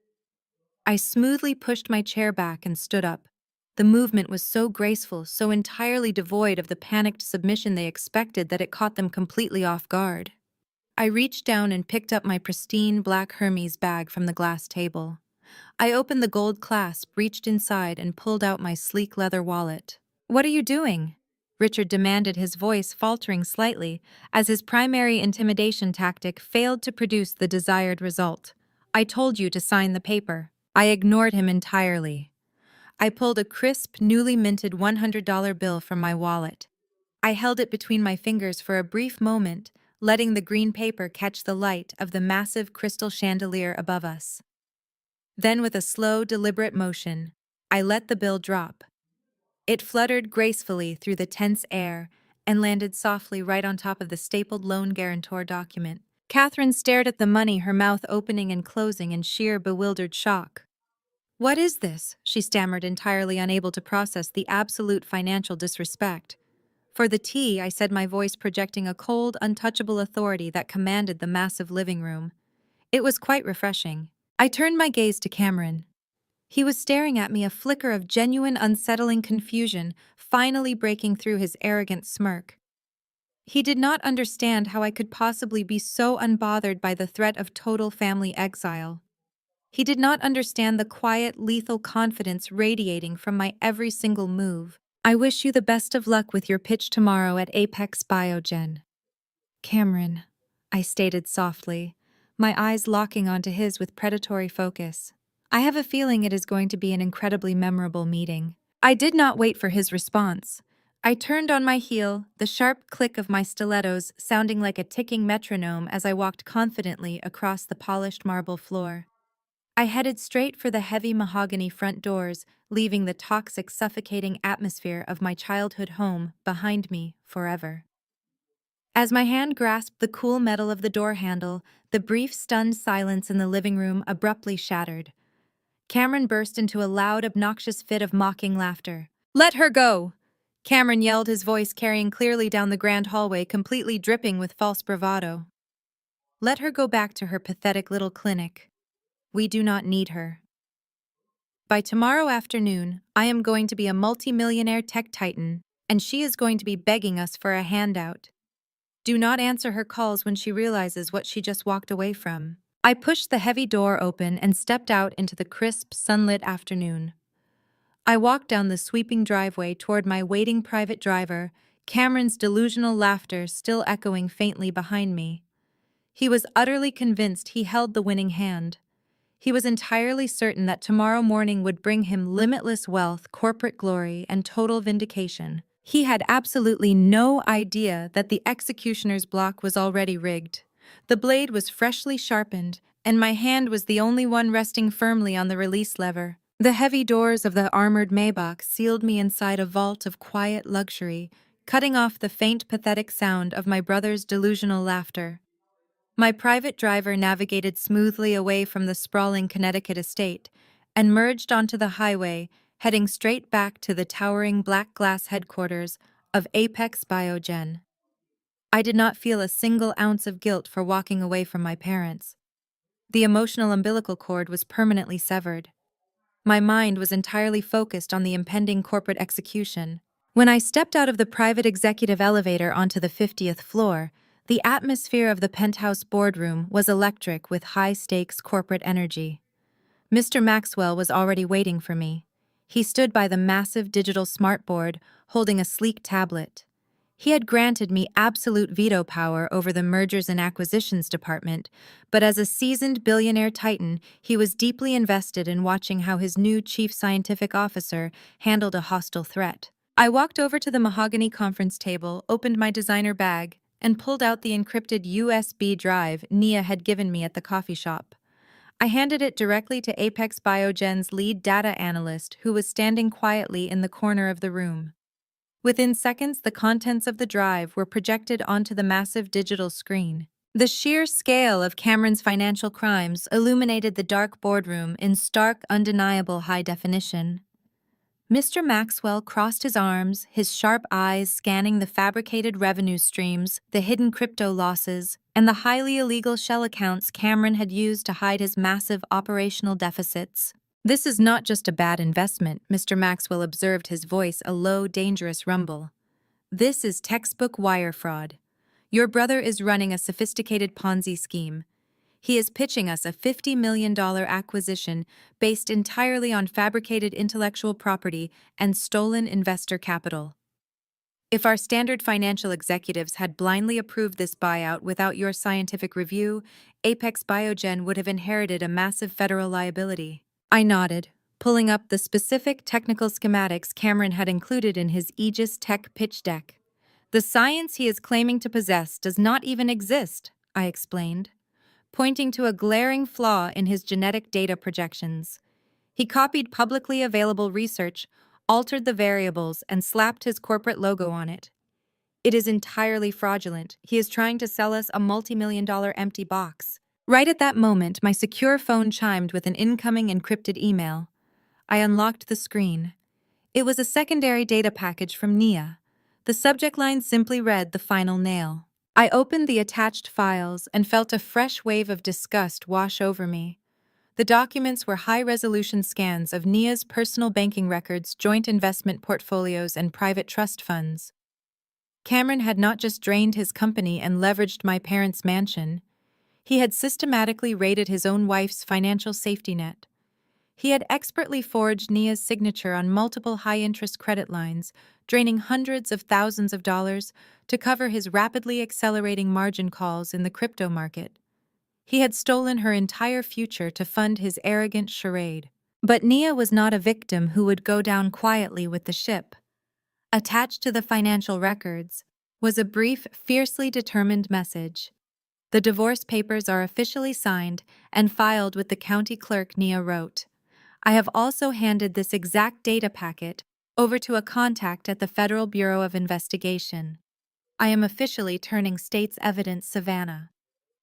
I smoothly pushed my chair back and stood up. The movement was so graceful, so entirely devoid of the panicked submission they expected that it caught them completely off guard. I reached down and picked up my pristine black Hermes bag from the glass table. I opened the gold clasp, reached inside, and pulled out my sleek leather wallet. "What are you doing?" Richard demanded, his voice faltering slightly, as his primary intimidation tactic failed to produce the desired result. "I told you to sign the paper." I ignored him entirely. I pulled a crisp, newly minted $100 bill from my wallet. I held it between my fingers for a brief moment, letting the green paper catch the light of the massive crystal chandelier above us. Then, with a slow, deliberate motion, I let the bill drop. It fluttered gracefully through the tense air and landed softly right on top of the stapled loan guarantor document. Catherine stared at the money, her mouth opening and closing in sheer bewildered shock. "What is this?" she stammered, entirely unable to process the absolute financial disrespect. For the tea, I said, my voice projecting a cold, untouchable authority that commanded the massive living room. It was quite refreshing. I turned my gaze to Cameron. He was staring at me, a flicker of genuine, unsettling confusion finally breaking through his arrogant smirk. He did not understand how I could possibly be so unbothered by the threat of total family exile. He did not understand the quiet, lethal confidence radiating from my every single move. I wish you the best of luck with your pitch tomorrow at Apex Biogen. Cameron, I stated softly, my eyes locking onto his with predatory focus. I have a feeling it is going to be an incredibly memorable meeting. I did not wait for his response. I turned on my heel, the sharp click of my stilettos sounding like a ticking metronome as I walked confidently across the polished marble floor. I headed straight for the heavy mahogany front doors, leaving the toxic, suffocating atmosphere of my childhood home behind me forever. As my hand grasped the cool metal of the door handle, the brief, stunned silence in the living room abruptly shattered. Cameron burst into a loud, obnoxious fit of mocking laughter. "Let her go!" Cameron yelled, his voice carrying clearly down the grand hallway, completely dripping with false bravado. "Let her go back to her pathetic little clinic. We do not need her. By tomorrow afternoon, I am going to be a multimillionaire tech titan, and she is going to be begging us for a handout. Do not answer her calls when she realizes what she just walked away from." I pushed the heavy door open and stepped out into the crisp, sunlit afternoon. I walked down the sweeping driveway toward my waiting private driver, Cameron's delusional laughter still echoing faintly behind me. He was utterly convinced he held the winning hand. He was entirely certain that tomorrow morning would bring him limitless wealth, corporate glory, and total vindication. He had absolutely no idea that the executioner's block was already rigged. The blade was freshly sharpened, and my hand was the only one resting firmly on the release lever. The heavy doors of the armored Maybach sealed me inside a vault of quiet luxury, cutting off the faint, pathetic sound of my brother's delusional laughter. My private driver navigated smoothly away from the sprawling Connecticut estate and merged onto the highway, heading straight back to the towering black glass headquarters of Apex Biogen. I did not feel a single ounce of guilt for walking away from my parents. The emotional umbilical cord was permanently severed. My mind was entirely focused on the impending corporate execution. When I stepped out of the private executive elevator onto the 50th floor, the atmosphere of the penthouse boardroom was electric with high-stakes corporate energy. Mr. Maxwell was already waiting for me. He stood by the massive digital smartboard, holding a sleek tablet. He had granted me absolute veto power over the mergers and acquisitions department, but as a seasoned billionaire titan, he was deeply invested in watching how his new chief scientific officer handled a hostile threat. I walked over to the mahogany conference table, opened my designer bag, and pulled out the encrypted USB drive Nia had given me at the coffee shop. I handed it directly to Apex Biogen's lead data analyst, who was standing quietly in the corner of the room. Within seconds, the contents of the drive were projected onto the massive digital screen. The sheer scale of Cameron's financial crimes illuminated the dark boardroom in stark, undeniable high definition. Mr. Maxwell crossed his arms, his sharp eyes scanning the fabricated revenue streams, the hidden crypto losses, and the highly illegal shell accounts Cameron had used to hide his massive operational deficits. "This is not just a bad investment," Mr. Maxwell observed, his voice a low, dangerous rumble. "This is textbook wire fraud. Your brother is running a sophisticated Ponzi scheme. He is pitching us a $50 million acquisition based entirely on fabricated intellectual property and stolen investor capital. If our standard financial executives had blindly approved this buyout without your scientific review, Apex Biogen would have inherited a massive federal liability." I nodded, pulling up the specific technical schematics Cameron had included in his Aegis Tech pitch deck. "The science he is claiming to possess does not even exist," I explained, pointing to a glaring flaw in his genetic data projections. He copied publicly available research, altered the variables, and slapped his corporate logo on it. "It is entirely fraudulent. He is trying to sell us a multi-million-dollar empty box." Right at that moment, my secure phone chimed with an incoming encrypted email. I unlocked the screen. It was a secondary data package from Nia. The subject line simply read "The Final Nail." I opened the attached files and felt a fresh wave of disgust wash over me. The documents were high-resolution scans of Nia's personal banking records, joint investment portfolios, and private trust funds. Cameron had not just drained his company and leveraged my parents' mansion. He had systematically raided his own wife's financial safety net. He had expertly forged Nia's signature on multiple high-interest credit lines, draining hundreds of thousands of dollars to cover his rapidly accelerating margin calls in the crypto market. He had stolen her entire future to fund his arrogant charade. But Nia was not a victim who would go down quietly with the ship. Attached to the financial records was a brief, fiercely determined message. "The divorce papers are officially signed and filed with the county clerk," Nia wrote. "I have also handed this exact data packet over to a contact at the Federal Bureau of Investigation. I am officially turning state's evidence Savannah.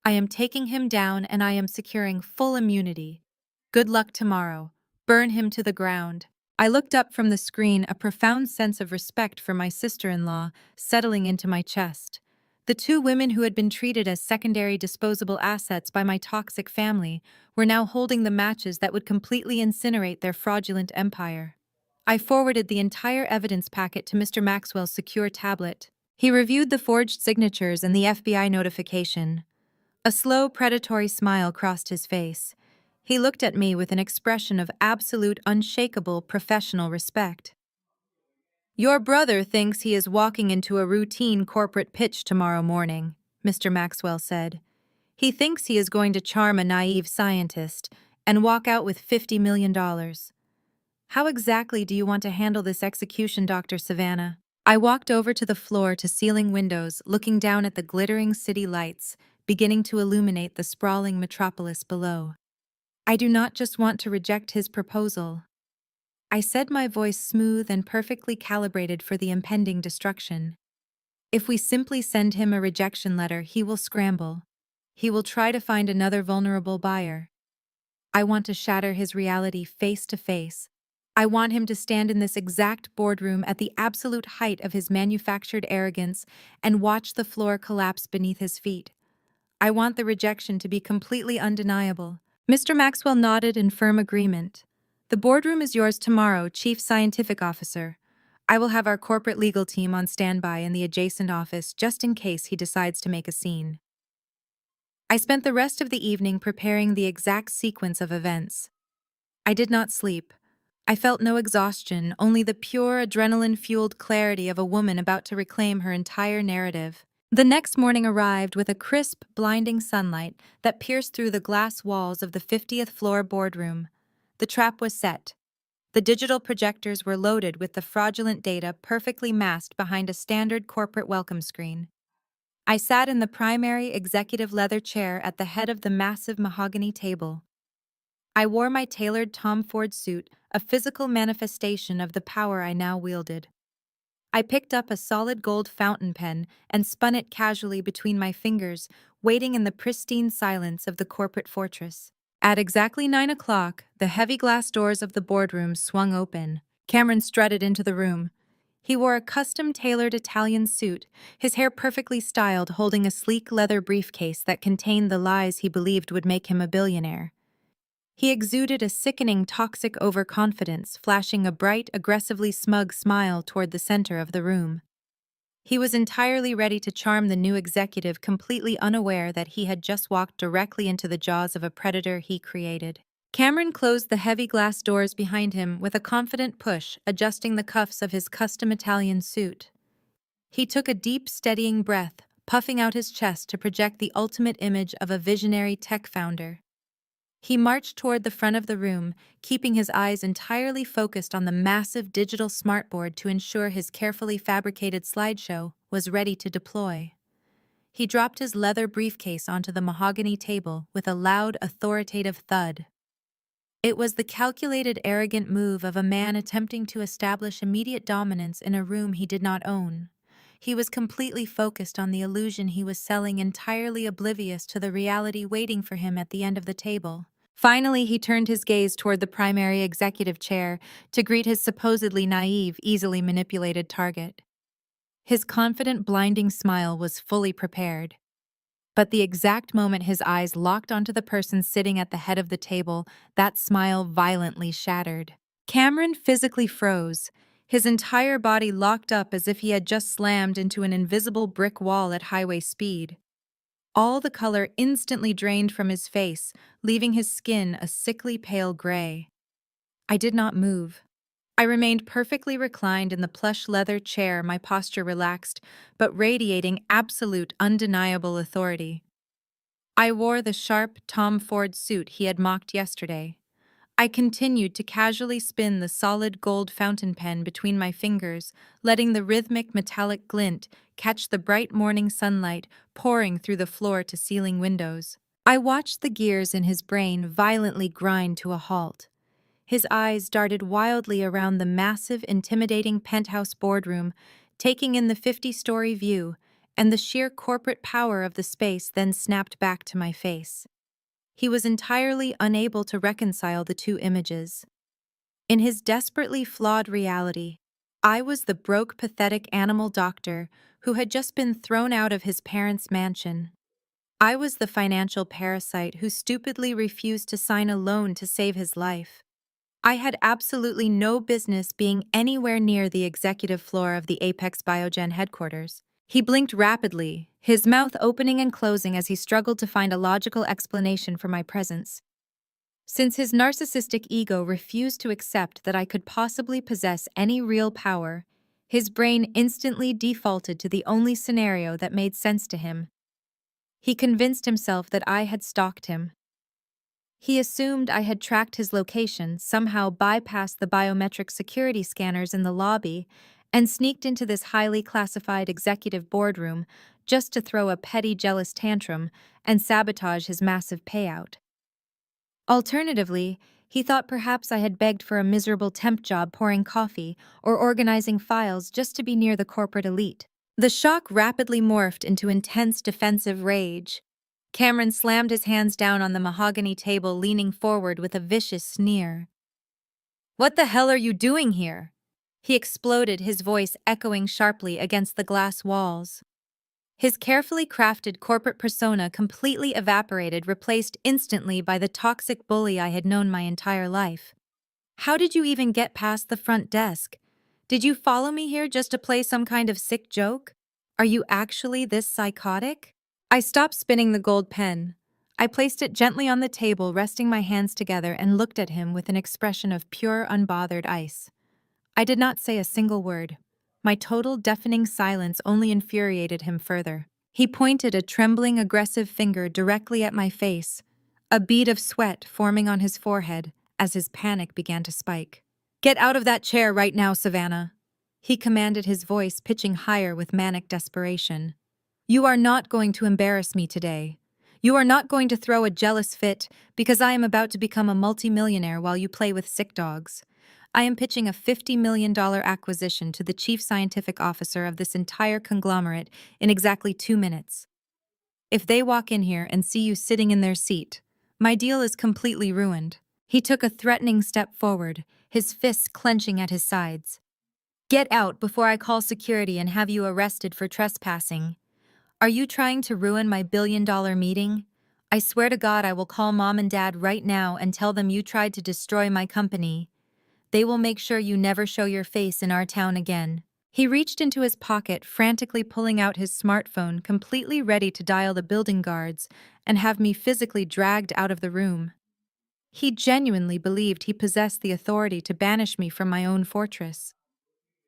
I am taking him down and I am securing full immunity. Good luck tomorrow. Burn him to the ground." I looked up from the screen, a profound sense of respect for my sister-in-law settling into my chest. The two women who had been treated as secondary disposable assets by my toxic family were now holding the matches that would completely incinerate their fraudulent empire. I forwarded the entire evidence packet to Mr. Maxwell's secure tablet. He reviewed the forged signatures and the FBI notification. A slow, predatory smile crossed his face. He looked at me with an expression of absolute, unshakable professional respect. "Your brother thinks he is walking into a routine corporate pitch tomorrow morning," Mr. Maxwell said. "He thinks he is going to charm a naive scientist and walk out with $50 million. How exactly do you want to handle this execution, Dr. Savannah?" I walked over to the floor-to-ceiling windows, looking down at the glittering city lights, beginning to illuminate the sprawling metropolis below. "I do not just want to reject his proposal," I said, my voice smooth and perfectly calibrated for the impending destruction. "If we simply send him a rejection letter, he will scramble. He will try to find another vulnerable buyer. I want to shatter his reality face to face. I want him to stand in this exact boardroom at the absolute height of his manufactured arrogance and watch the floor collapse beneath his feet. I want the rejection to be completely undeniable." Mr. Maxwell nodded in firm agreement. "The boardroom is yours tomorrow, Chief Scientific Officer. I will have our corporate legal team on standby in the adjacent office just in case he decides to make a scene." I spent the rest of the evening preparing the exact sequence of events. I did not sleep. I felt no exhaustion, only the pure, adrenaline-fueled clarity of a woman about to reclaim her entire narrative. The next morning arrived with a crisp, blinding sunlight that pierced through the glass walls of the 50th floor boardroom. The trap was set. The digital projectors were loaded with the fraudulent data perfectly masked behind a standard corporate welcome screen. I sat in the primary executive leather chair at the head of the massive mahogany table. I wore my tailored Tom Ford suit, a physical manifestation of the power I now wielded. I picked up a solid gold fountain pen and spun it casually between my fingers, waiting in the pristine silence of the corporate fortress. At exactly 9 o'clock, the heavy glass doors of the boardroom swung open. Cameron strutted into the room. He wore a custom-tailored Italian suit, his hair perfectly styled, holding a sleek leather briefcase that contained the lies he believed would make him a billionaire. He exuded a sickening, toxic overconfidence, flashing a bright, aggressively smug smile toward the center of the room. He was entirely ready to charm the new executive, completely unaware that he had just walked directly into the jaws of a predator he created. Cameron closed the heavy glass doors behind him with a confident push, adjusting the cuffs of his custom Italian suit. He took a deep, steadying breath, puffing out his chest to project the ultimate image of a visionary tech founder. He marched toward the front of the room, keeping his eyes entirely focused on the massive digital smartboard to ensure his carefully fabricated slideshow was ready to deploy. He dropped his leather briefcase onto the mahogany table with a loud, authoritative thud. It was the calculated, arrogant move of a man attempting to establish immediate dominance in a room he did not own. He was completely focused on the illusion he was selling, entirely oblivious to the reality waiting for him at the end of the table. Finally, he turned his gaze toward the primary executive chair to greet his supposedly naive, easily manipulated target. His confident, blinding smile was fully prepared. But the exact moment his eyes locked onto the person sitting at the head of the table, that smile violently shattered. Cameron physically froze, his entire body locked up as if he had just slammed into an invisible brick wall at highway speed. All the color instantly drained from his face, leaving his skin a sickly pale gray. I did not move. I remained perfectly reclined in the plush leather chair, my posture relaxed, but radiating absolute, undeniable authority. I wore the sharp Tom Ford suit he had mocked yesterday. I continued to casually spin the solid gold fountain pen between my fingers, letting the rhythmic metallic glint catch the bright morning sunlight pouring through the floor-to-ceiling windows. I watched the gears in his brain violently grind to a halt. His eyes darted wildly around the massive, intimidating penthouse boardroom, taking in the 50-story view, and the sheer corporate power of the space then snapped back to my face. He was entirely unable to reconcile the two images. In his desperately flawed reality, I was the broke, pathetic animal doctor who had just been thrown out of his parents' mansion. I was the financial parasite who stupidly refused to sign a loan to save his life. I had absolutely no business being anywhere near the executive floor of the Apex Biogen headquarters. He blinked rapidly, his mouth opening and closing as he struggled to find a logical explanation for my presence. Since his narcissistic ego refused to accept that I could possibly possess any real power, his brain instantly defaulted to the only scenario that made sense to him. He convinced himself that I had stalked him. He assumed I had tracked his location, somehow bypassed the biometric security scanners in the lobby, and sneaked into this highly classified executive boardroom just to throw a petty jealous tantrum and sabotage his massive payout. Alternatively, he thought perhaps I had begged for a miserable temp job pouring coffee or organizing files just to be near the corporate elite. The shock rapidly morphed into intense defensive rage. Cameron slammed his hands down on the mahogany table, leaning forward with a vicious sneer. "What the hell are you doing here?" He exploded, his voice echoing sharply against the glass walls. His carefully crafted corporate persona completely evaporated, replaced instantly by the toxic bully I had known my entire life. "How did you even get past the front desk? Did you follow me here just to play some kind of sick joke? Are you actually this psychotic?" I stopped spinning the gold pen. I placed it gently on the table, resting my hands together, and looked at him with an expression of pure, unbothered ice. I did not say a single word. My total, deafening silence only infuriated him further. He pointed a trembling, aggressive finger directly at my face, a bead of sweat forming on his forehead as his panic began to spike. "Get out of that chair right now, Savannah," he commanded, his voice pitching higher with manic desperation. "You are not going to embarrass me today. You are not going to throw a jealous fit because I am about to become a multimillionaire while you play with sick dogs. I am pitching a $50 million acquisition to the chief scientific officer of this entire conglomerate in exactly 2 minutes. If they walk in here and see you sitting in their seat, my deal is completely ruined." He took a threatening step forward, his fists clenching at his sides. "Get out before I call security and have you arrested for trespassing. Are you trying to ruin my billion-dollar meeting? I swear to God I will call Mom and Dad right now and tell them you tried to destroy my company. They will make sure you never show your face in our town again." He reached into his pocket, frantically pulling out his smartphone, completely ready to dial the building guards and have me physically dragged out of the room. He genuinely believed he possessed the authority to banish me from my own fortress.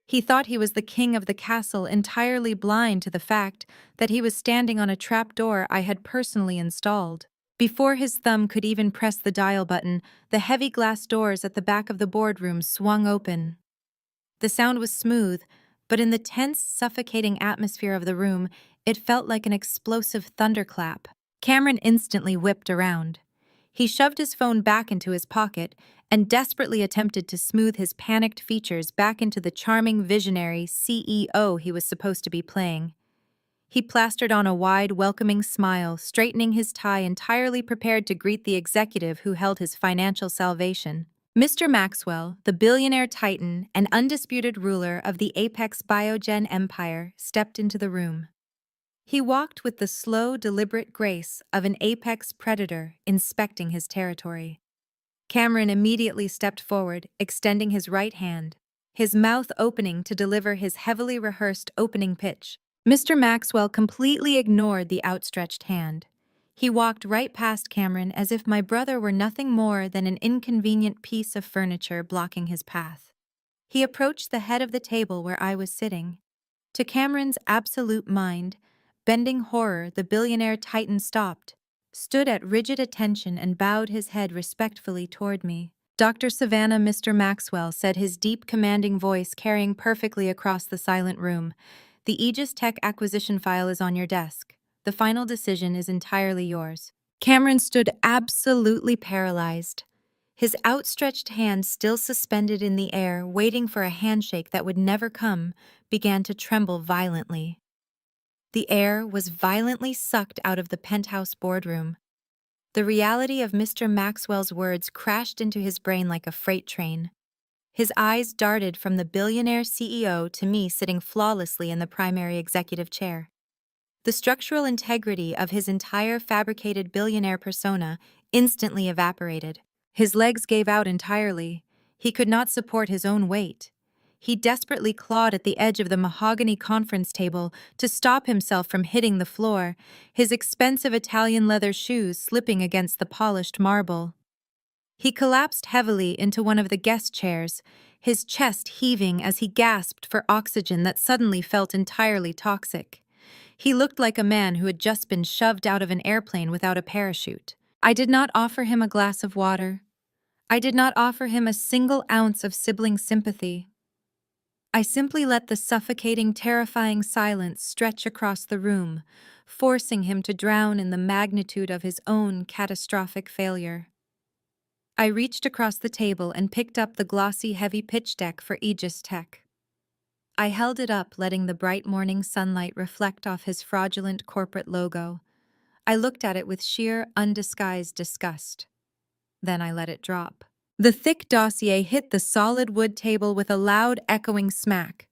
He thought he was the king of the castle, entirely blind to the fact that he was standing on a trapdoor I had personally installed. Before his thumb could even press the dial button, the heavy glass doors at the back of the boardroom swung open. The sound was smooth, but in the tense, suffocating atmosphere of the room, it felt like an explosive thunderclap. Cameron instantly whipped around. He shoved his phone back into his pocket and desperately attempted to smooth his panicked features back into the charming visionary CEO he was supposed to be playing. He plastered on a wide, welcoming smile, straightening his tie, entirely prepared to greet the executive who held his financial salvation. Mr. Maxwell, the billionaire titan and undisputed ruler of the Apex Biogen empire, stepped into the room. He walked with the slow, deliberate grace of an apex predator inspecting his territory. Cameron immediately stepped forward, extending his right hand, his mouth opening to deliver his heavily rehearsed opening pitch. Mr. Maxwell completely ignored the outstretched hand. He walked right past Cameron as if my brother were nothing more than an inconvenient piece of furniture blocking his path. He approached the head of the table where I was sitting. To Cameron's absolute mind, bending horror, the billionaire titan stopped, stood at rigid attention and bowed his head respectfully toward me. Dr. Savannah, Mr. Maxwell, said, his deep, commanding voice carrying perfectly across the silent room. The Aegis Tech acquisition file is on your desk. The final decision is entirely yours. Cameron stood absolutely paralyzed, his outstretched hand still suspended in the air, waiting for a handshake that would never come, began to tremble violently. The air was violently sucked out of the penthouse boardroom. The reality of Mr. Maxwell's words crashed into his brain like a freight train. His eyes darted from the billionaire CEO to me sitting flawlessly in the primary executive chair. The structural integrity of his entire fabricated billionaire persona instantly evaporated. His legs gave out entirely. He could not support his own weight. He desperately clawed at the edge of the mahogany conference table to stop himself from hitting the floor, his expensive Italian leather shoes slipping against the polished marble. He collapsed heavily into one of the guest chairs, his chest heaving as he gasped for oxygen that suddenly felt entirely toxic. He looked like a man who had just been shoved out of an airplane without a parachute. I did not offer him a glass of water. I did not offer him a single ounce of sibling sympathy. I simply let the suffocating, terrifying silence stretch across the room, forcing him to drown in the magnitude of his own catastrophic failure. I reached across the table and picked up the glossy, heavy pitch deck for Aegis Tech. I held it up, letting the bright morning sunlight reflect off his fraudulent corporate logo. I looked at it with sheer, undisguised disgust. Then I let it drop. The thick dossier hit the solid wood table with a loud, echoing smack.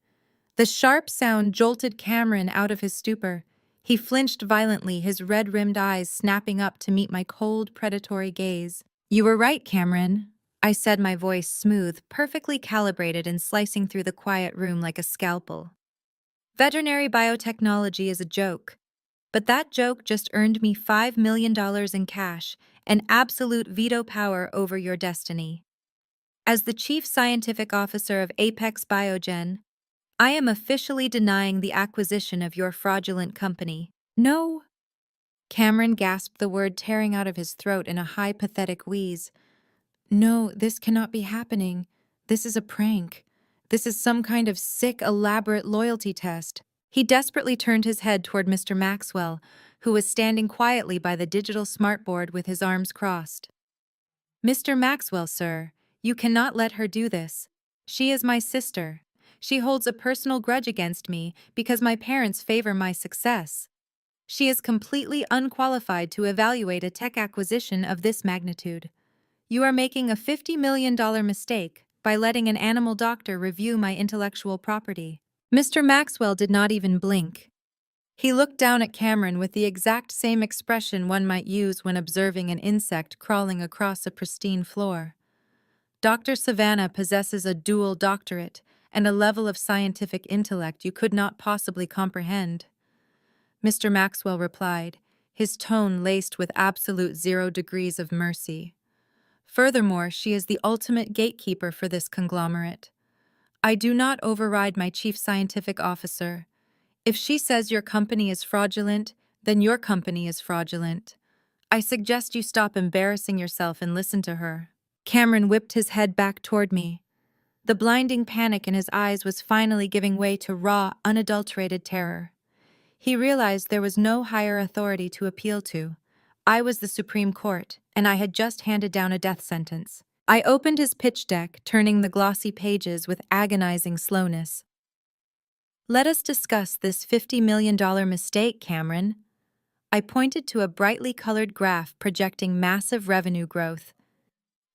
The sharp sound jolted Cameron out of his stupor. He flinched violently, his red-rimmed eyes snapping up to meet my cold, predatory gaze. "You were right, Cameron," I said, my voice smooth, perfectly calibrated and slicing through the quiet room like a scalpel. "Veterinary biotechnology is a joke. But that joke just earned me $5 million in cash and absolute veto power over your destiny. As the Chief Scientific Officer of Apex Biogen, I am officially denying the acquisition of your fraudulent company." "No." Cameron gasped the word, tearing out of his throat in a high, pathetic wheeze. "No, this cannot be happening. This is a prank. This is some kind of sick, elaborate loyalty test." He desperately turned his head toward Mr. Maxwell, who was standing quietly by the digital smartboard with his arms crossed. "Mr. Maxwell, sir, you cannot let her do this. She is my sister. She holds a personal grudge against me because my parents favor my success. She is completely unqualified to evaluate a tech acquisition of this magnitude. You are making a $50 million mistake by letting an animal doctor review my intellectual property." Mr. Maxwell did not even blink. He looked down at Cameron with the exact same expression one might use when observing an insect crawling across a pristine floor. "Dr. Savannah possesses a dual doctorate and a level of scientific intellect you could not possibly comprehend," Mr. Maxwell replied, his tone laced with absolute 0 degrees of mercy. "Furthermore, she is the ultimate gatekeeper for this conglomerate. I do not override my chief scientific officer. If she says your company is fraudulent, then your company is fraudulent. I suggest you stop embarrassing yourself and listen to her." Cameron whipped his head back toward me. The blinding panic in his eyes was finally giving way to raw, unadulterated terror. He realized there was no higher authority to appeal to. I was the Supreme Court, and I had just handed down a death sentence. I opened his pitch deck, turning the glossy pages with agonizing slowness. "Let us discuss this $50 million mistake, Cameron." I pointed to a brightly colored graph projecting massive revenue growth.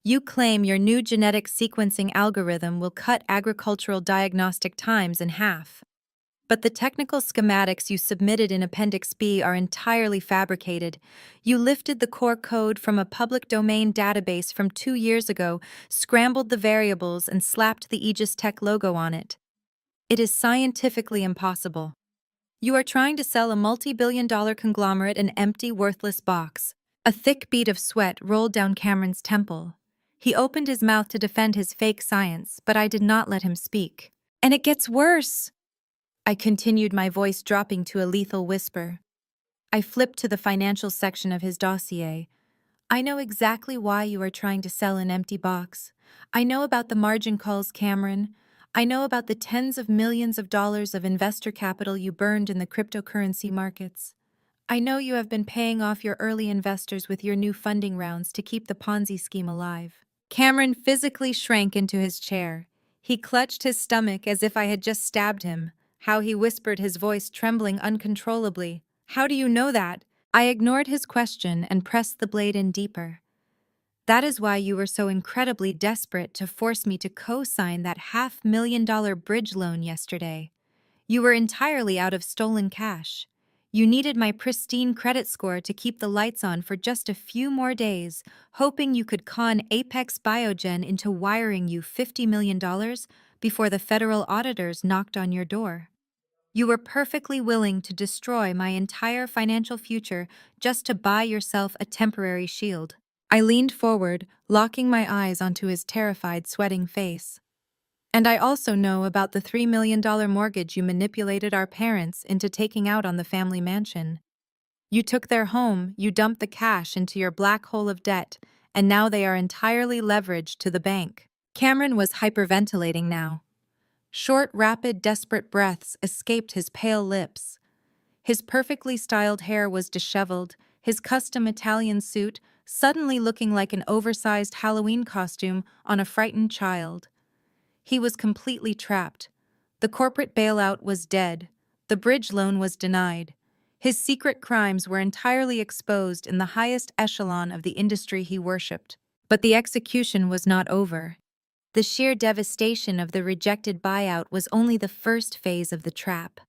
You claim your new genetic sequencing algorithm will cut agricultural diagnostic times in half. But the technical schematics you submitted in Appendix B are entirely fabricated. You lifted the core code from a public domain database from 2 years ago, scrambled the variables, and slapped the Aegis Tech logo on it. It is scientifically impossible. You are trying to sell a multi-billion-dollar conglomerate an empty, worthless box. A thick bead of sweat rolled down Cameron's temple. He opened his mouth to defend his fake science, but I did not let him speak. And it gets worse, I continued, my voice dropping to a lethal whisper. I flipped to the financial section of his dossier. I know exactly why you are trying to sell an empty box. I know about the margin calls, Cameron. I know about the tens of millions of dollars of investor capital you burned in the cryptocurrency markets. I know you have been paying off your early investors with your new funding rounds to keep the Ponzi scheme alive. Cameron physically shrank into his chair. He clutched his stomach as if I had just stabbed him. How he whispered, his voice trembling uncontrollably. How do you know that? I ignored his question and pressed the blade in deeper. That is why you were so incredibly desperate to force me to co-sign that $500,000 bridge loan yesterday. You were entirely out of stolen cash. You needed my pristine credit score to keep the lights on for just a few more days, hoping you could con Apex Biogen into wiring you $50 million before the federal auditors knocked on your door. You were perfectly willing to destroy my entire financial future just to buy yourself a temporary shield. I leaned forward, locking my eyes onto his terrified, sweating face. And I also know about the $3 million mortgage you manipulated our parents into taking out on the family mansion. You took their home, you dumped the cash into your black hole of debt, and now they are entirely leveraged to the bank. Cameron was hyperventilating now. Short, rapid, desperate breaths escaped his pale lips. His perfectly styled hair was disheveled, his custom Italian suit suddenly looking like an oversized Halloween costume on a frightened child. He was completely trapped. The corporate bailout was dead. The bridge loan was denied. His secret crimes were entirely exposed in the highest echelon of the industry he worshipped. But the execution was not over. The sheer devastation of the rejected buyout was only the first phase of the trap.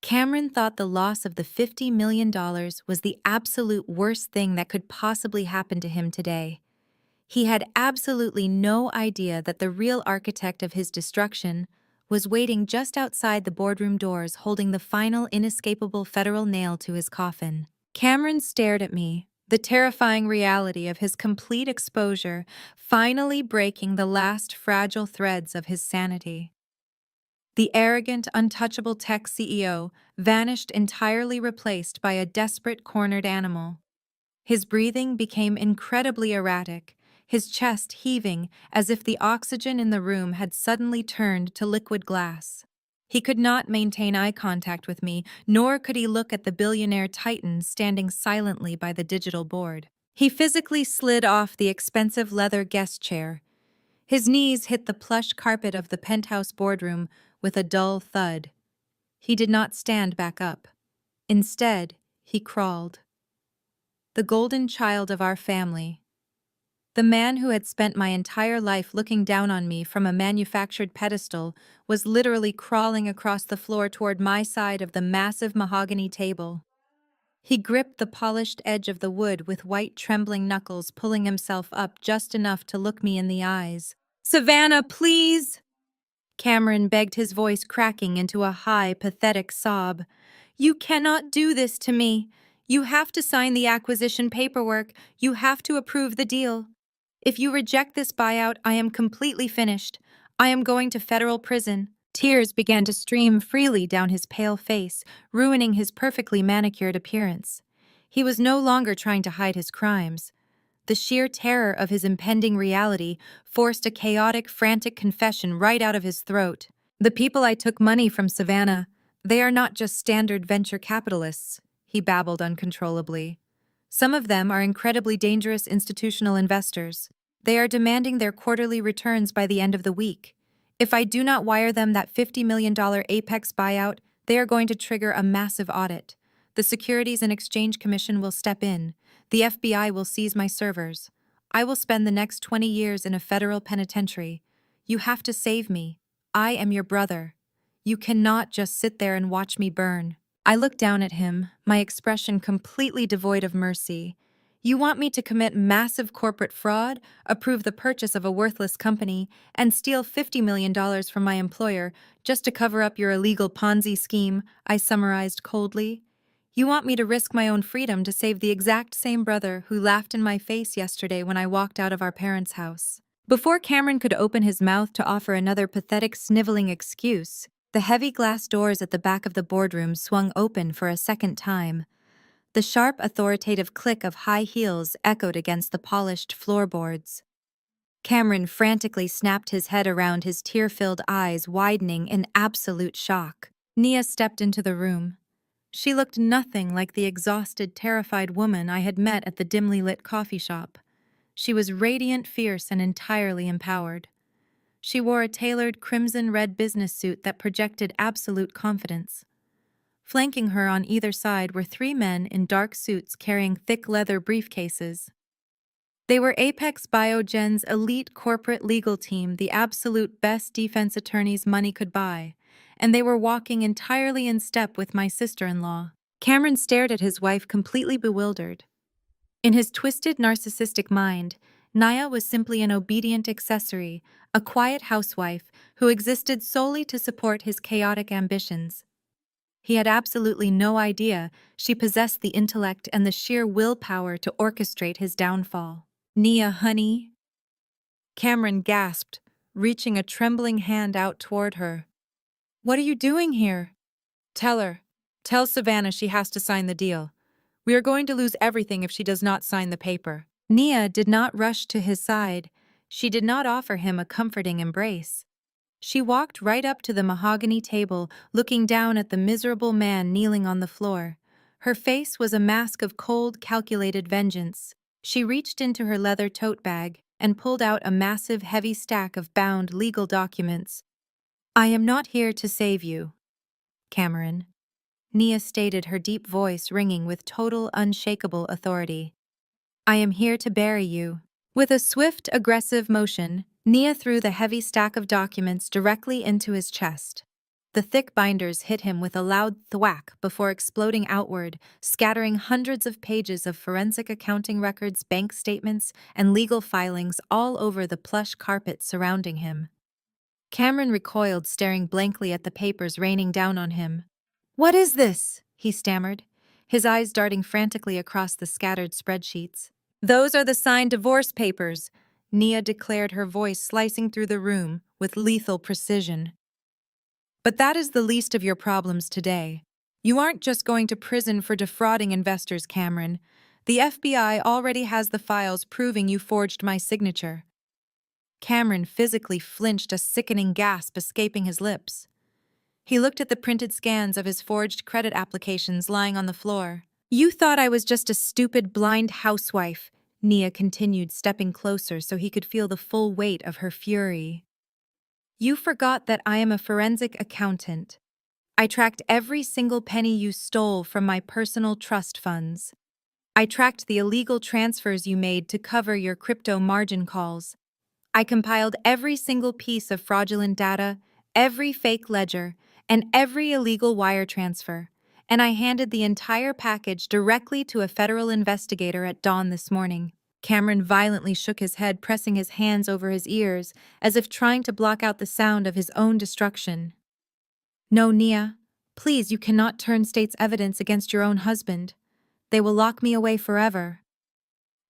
Cameron thought the loss of the $50 million was the absolute worst thing that could possibly happen to him today. He had absolutely no idea that the real architect of his destruction was waiting just outside the boardroom doors, holding the final inescapable federal nail to his coffin. Cameron stared at me, the terrifying reality of his complete exposure finally breaking the last fragile threads of his sanity. The arrogant, untouchable tech CEO vanished, entirely replaced by a desperate, cornered animal. His breathing became incredibly erratic, his chest heaving as if the oxygen in the room had suddenly turned to liquid glass. He could not maintain eye contact with me, nor could he look at the billionaire titan standing silently by the digital board. He physically slid off the expensive leather guest chair. His knees hit the plush carpet of the penthouse boardroom with a dull thud. He did not stand back up. Instead, he crawled. The golden child of our family. The man who had spent my entire life looking down on me from a manufactured pedestal was literally crawling across the floor toward my side of the massive mahogany table. He gripped the polished edge of the wood with white trembling knuckles, pulling himself up just enough to look me in the eyes. "Savannah, please!" Cameron begged, his voice cracking into a high, pathetic sob. "You cannot do this to me. You have to sign the acquisition paperwork. You have to approve the deal. If you reject this buyout, I am completely finished. I am going to federal prison." Tears began to stream freely down his pale face, ruining his perfectly manicured appearance. He was no longer trying to hide his crimes. The sheer terror of his impending reality forced a chaotic, frantic confession right out of his throat. "The people I took money from, Savannah, they are not just standard venture capitalists," he babbled uncontrollably. "Some of them are incredibly dangerous institutional investors. They are demanding their quarterly returns by the end of the week. If I do not wire them that $50 million Apex buyout, they are going to trigger a massive audit. The Securities and Exchange Commission will step in. The FBI will seize my servers. I will spend the next 20 years in a federal penitentiary. You have to save me. I am your brother. You cannot just sit there and watch me burn. I looked down at him, my expression completely devoid of mercy. You want me to commit massive corporate fraud, approve the purchase of a worthless company, and steal $50 million from my employer just to cover up your illegal Ponzi scheme, I summarized coldly. You want me to risk my own freedom to save the exact same brother who laughed in my face yesterday when I walked out of our parents' house. Before Cameron could open his mouth to offer another pathetic sniveling excuse, the heavy glass doors at the back of the boardroom swung open for a second time. The sharp, authoritative click of high heels echoed against the polished floorboards. Cameron frantically snapped his head around, his tear-filled eyes widening in absolute shock. Nia stepped into the room. She looked nothing like the exhausted, terrified woman I had met at the dimly lit coffee shop. She was radiant, fierce, and entirely empowered. She wore a tailored crimson-red business suit that projected absolute confidence. Flanking her on either side were three men in dark suits carrying thick leather briefcases. They were Apex Biogen's elite corporate legal team, the absolute best defense attorneys money could buy, and they were walking entirely in step with my sister-in-law. Cameron stared at his wife, completely bewildered. In his twisted, narcissistic mind, Naya was simply an obedient accessory, a quiet housewife who existed solely to support his chaotic ambitions. He had absolutely no idea she possessed the intellect and the sheer willpower to orchestrate his downfall. "Nia, honey?" Cameron gasped, reaching a trembling hand out toward her. "What are you doing here?" "Tell her. Tell Savannah she has to sign the deal. We are going to lose everything if she does not sign the paper." Nia did not rush to his side. She did not offer him a comforting embrace. She walked right up to the mahogany table, looking down at the miserable man kneeling on the floor. Her face was a mask of cold, calculated vengeance. She reached into her leather tote bag and pulled out a massive, heavy stack of bound legal documents. "I am not here to save you, Cameron," Nia stated, her deep voice ringing with total, unshakable authority. "I am here to bury you." With a swift, aggressive motion, Nia threw the heavy stack of documents directly into his chest. The thick binders hit him with a loud thwack before exploding outward, scattering hundreds of pages of forensic accounting records, bank statements, and legal filings all over the plush carpet surrounding him. Cameron recoiled, staring blankly at the papers raining down on him. "What is this?" he stammered, his eyes darting frantically across the scattered spreadsheets. "Those are the signed divorce papers," Nia declared, her voice slicing through the room with lethal precision. "But that is the least of your problems today. You aren't just going to prison for defrauding investors, Cameron. The FBI already has the files proving you forged my signature." Cameron physically flinched, a sickening gasp escaping his lips. He looked at the printed scans of his forged credit applications lying on the floor. "You thought I was just a stupid, blind housewife," Nia continued, stepping closer so he could feel the full weight of her fury. "You forgot that I am a forensic accountant. I tracked every single penny you stole from my personal trust funds. I tracked the illegal transfers you made to cover your crypto margin calls. I compiled every single piece of fraudulent data, every fake ledger, and every illegal wire transfer, and I handed the entire package directly to a federal investigator at dawn this morning." Cameron violently shook his head, pressing his hands over his ears, as if trying to block out the sound of his own destruction. "No, Nia. Please, you cannot turn state's evidence against your own husband. They will lock me away forever."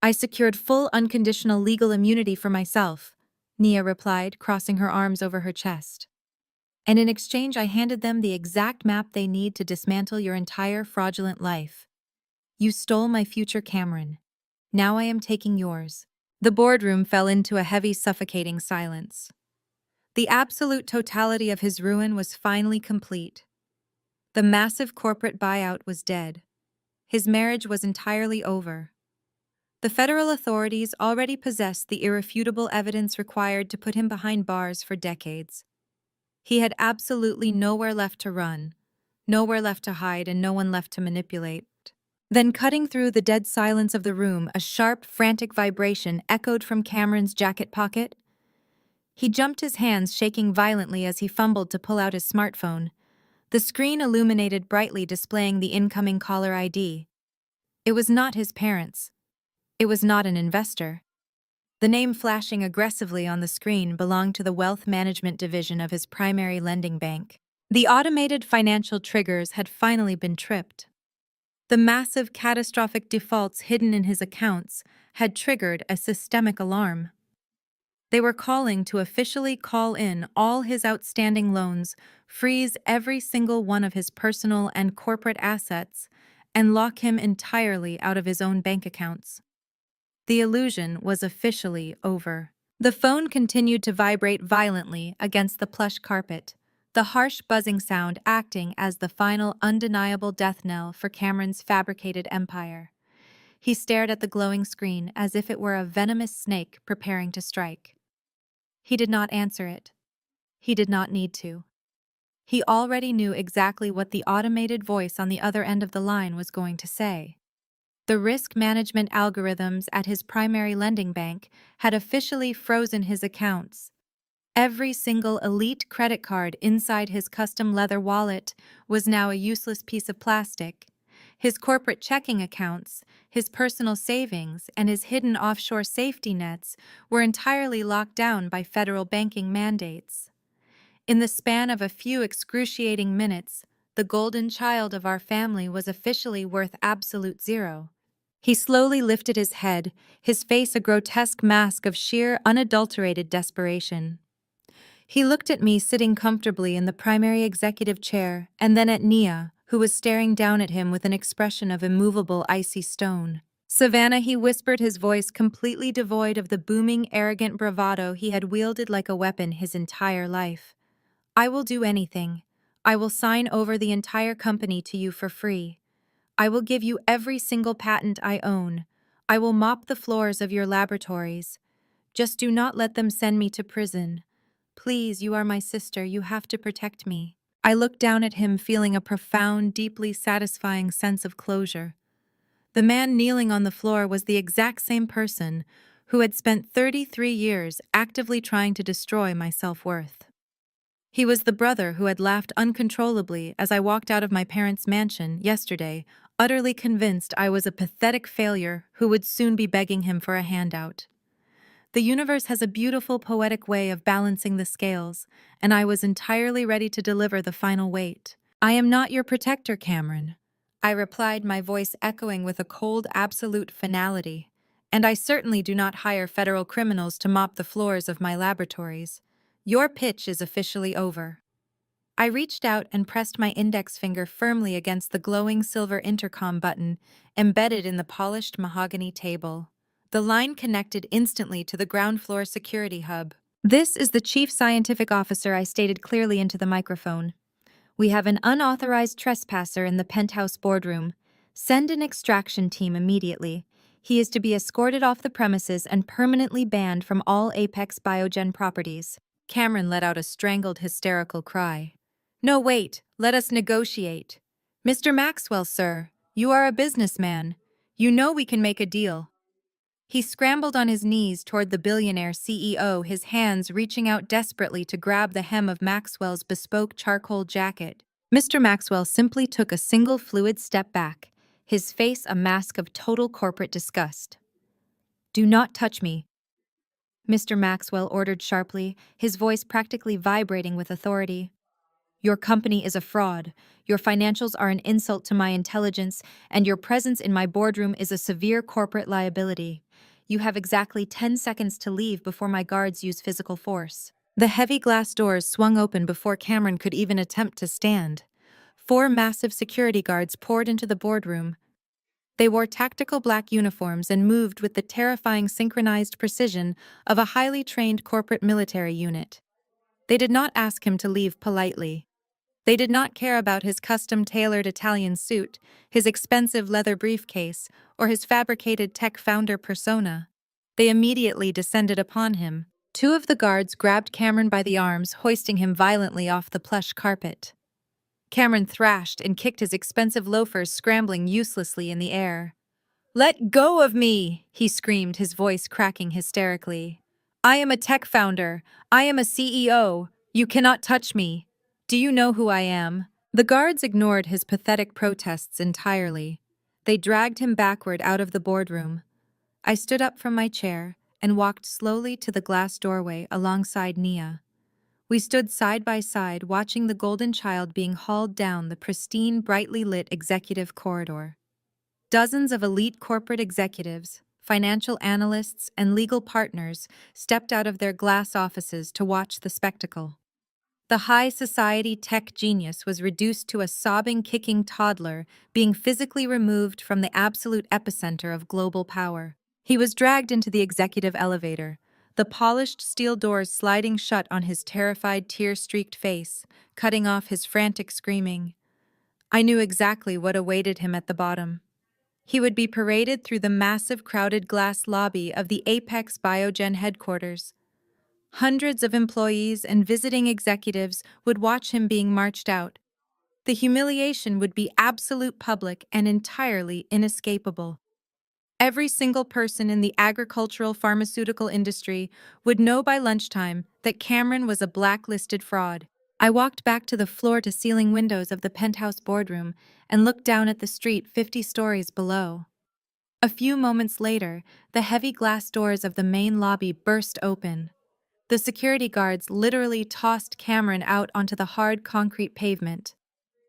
"I secured full unconditional legal immunity for myself," Nia replied, crossing her arms over her chest. "And in exchange I handed them the exact map they need to dismantle your entire fraudulent life. You stole my future, Cameron. Now I am taking yours." The boardroom fell into a heavy, suffocating silence. The absolute totality of his ruin was finally complete. The massive corporate buyout was dead. His marriage was entirely over. The federal authorities already possessed the irrefutable evidence required to put him behind bars for decades. He had absolutely nowhere left to run, nowhere left to hide, and no one left to manipulate. Then, cutting through the dead silence of the room, a sharp, frantic vibration echoed from Cameron's jacket pocket. He jumped, his hands shaking violently as he fumbled to pull out his smartphone. The screen illuminated brightly, displaying the incoming caller ID. It was not his parents. It was not an investor. The name flashing aggressively on the screen belonged to the wealth management division of his primary lending bank. The automated financial triggers had finally been tripped. The massive catastrophic defaults hidden in his accounts had triggered a systemic alarm. They were calling to officially call in all his outstanding loans, freeze every single one of his personal and corporate assets, and lock him entirely out of his own bank accounts. The illusion was officially over. The phone continued to vibrate violently against the plush carpet, the harsh buzzing sound acting as the final undeniable death knell for Cameron's fabricated empire. He stared at the glowing screen as if it were a venomous snake preparing to strike. He did not answer it. He did not need to. He already knew exactly what the automated voice on the other end of the line was going to say. The risk management algorithms at his primary lending bank had officially frozen his accounts. Every single elite credit card inside his custom leather wallet was now a useless piece of plastic. His corporate checking accounts, his personal savings, and his hidden offshore safety nets were entirely locked down by federal banking mandates. In the span of a few excruciating minutes, the golden child of our family was officially worth absolute zero. He slowly lifted his head, his face a grotesque mask of sheer, unadulterated desperation. He looked at me sitting comfortably in the primary executive chair, and then at Nia, who was staring down at him with an expression of immovable, icy stone. "Savannah," he whispered, his voice completely devoid of the booming, arrogant bravado he had wielded like a weapon his entire life. "I will do anything. I will sign over the entire company to you for free. I will give you every single patent I own. I will mop the floors of your laboratories. Just do not let them send me to prison. Please, you are my sister, you have to protect me." I looked down at him, feeling a profound, deeply satisfying sense of closure. The man kneeling on the floor was the exact same person who had spent 33 years actively trying to destroy my self-worth. He was the brother who had laughed uncontrollably as I walked out of my parents' mansion yesterday, utterly convinced I was a pathetic failure who would soon be begging him for a handout. The universe has a beautiful, poetic way of balancing the scales, and I was entirely ready to deliver the final weight. "I am not your protector, Cameron," I replied, my voice echoing with a cold, absolute finality. "And I certainly do not hire federal criminals to mop the floors of my laboratories. Your pitch is officially over." I reached out and pressed my index finger firmly against the glowing silver intercom button embedded in the polished mahogany table. The line connected instantly to the ground floor security hub. "This is the chief scientific officer," I stated clearly into the microphone. "We have an unauthorized trespasser in the penthouse boardroom. Send an extraction team immediately. He is to be escorted off the premises and permanently banned from all Apex Biogen properties." Cameron let out a strangled, hysterical cry. "No, wait, let us negotiate. Mr. Maxwell, sir, you are a businessman. You know we can make a deal." He scrambled on his knees toward the billionaire CEO, his hands reaching out desperately to grab the hem of Maxwell's bespoke charcoal jacket. Mr. Maxwell simply took a single fluid step back, his face a mask of total corporate disgust. "Do not touch me," Mr. Maxwell ordered sharply, his voice practically vibrating with authority. "Your company is a fraud, your financials are an insult to my intelligence, and your presence in my boardroom is a severe corporate liability. You have exactly 10 seconds to leave before my guards use physical force." The heavy glass doors swung open before Cameron could even attempt to stand. 4 massive security guards poured into the boardroom. They wore tactical black uniforms and moved with the terrifying synchronized precision of a highly trained corporate military unit. They did not ask him to leave politely. They did not care about his custom-tailored Italian suit, his expensive leather briefcase, or his fabricated tech founder persona. They immediately descended upon him. 2 of the guards grabbed Cameron by the arms, hoisting him violently off the plush carpet. Cameron thrashed and kicked his expensive loafers, scrambling uselessly in the air. "Let go of me!" he screamed, his voice cracking hysterically. "I am a tech founder. I am a CEO. You cannot touch me. Do you know who I am?" The guards ignored his pathetic protests entirely. They dragged him backward out of the boardroom. I stood up from my chair and walked slowly to the glass doorway alongside Nia. We stood side by side, watching the golden child being hauled down the pristine, brightly lit executive corridor. Dozens of elite corporate executives, financial analysts, and legal partners stepped out of their glass offices to watch the spectacle. The high society tech genius was reduced to a sobbing, kicking toddler, being physically removed from the absolute epicenter of global power. He was dragged into the executive elevator, the polished steel doors sliding shut on his terrified, tear-streaked face, cutting off his frantic screaming. I knew exactly what awaited him at the bottom. He would be paraded through the massive, crowded glass lobby of the Apex Biogen headquarters. Hundreds of employees and visiting executives would watch him being marched out. The humiliation would be absolute, public, and entirely inescapable. Every single person in the agricultural pharmaceutical industry would know by lunchtime that Cameron was a blacklisted fraud. I walked back to the floor-to-ceiling windows of the penthouse boardroom and looked down at the street 50 stories below. A few moments later, the heavy glass doors of the main lobby burst open. The security guards literally tossed Cameron out onto the hard concrete pavement.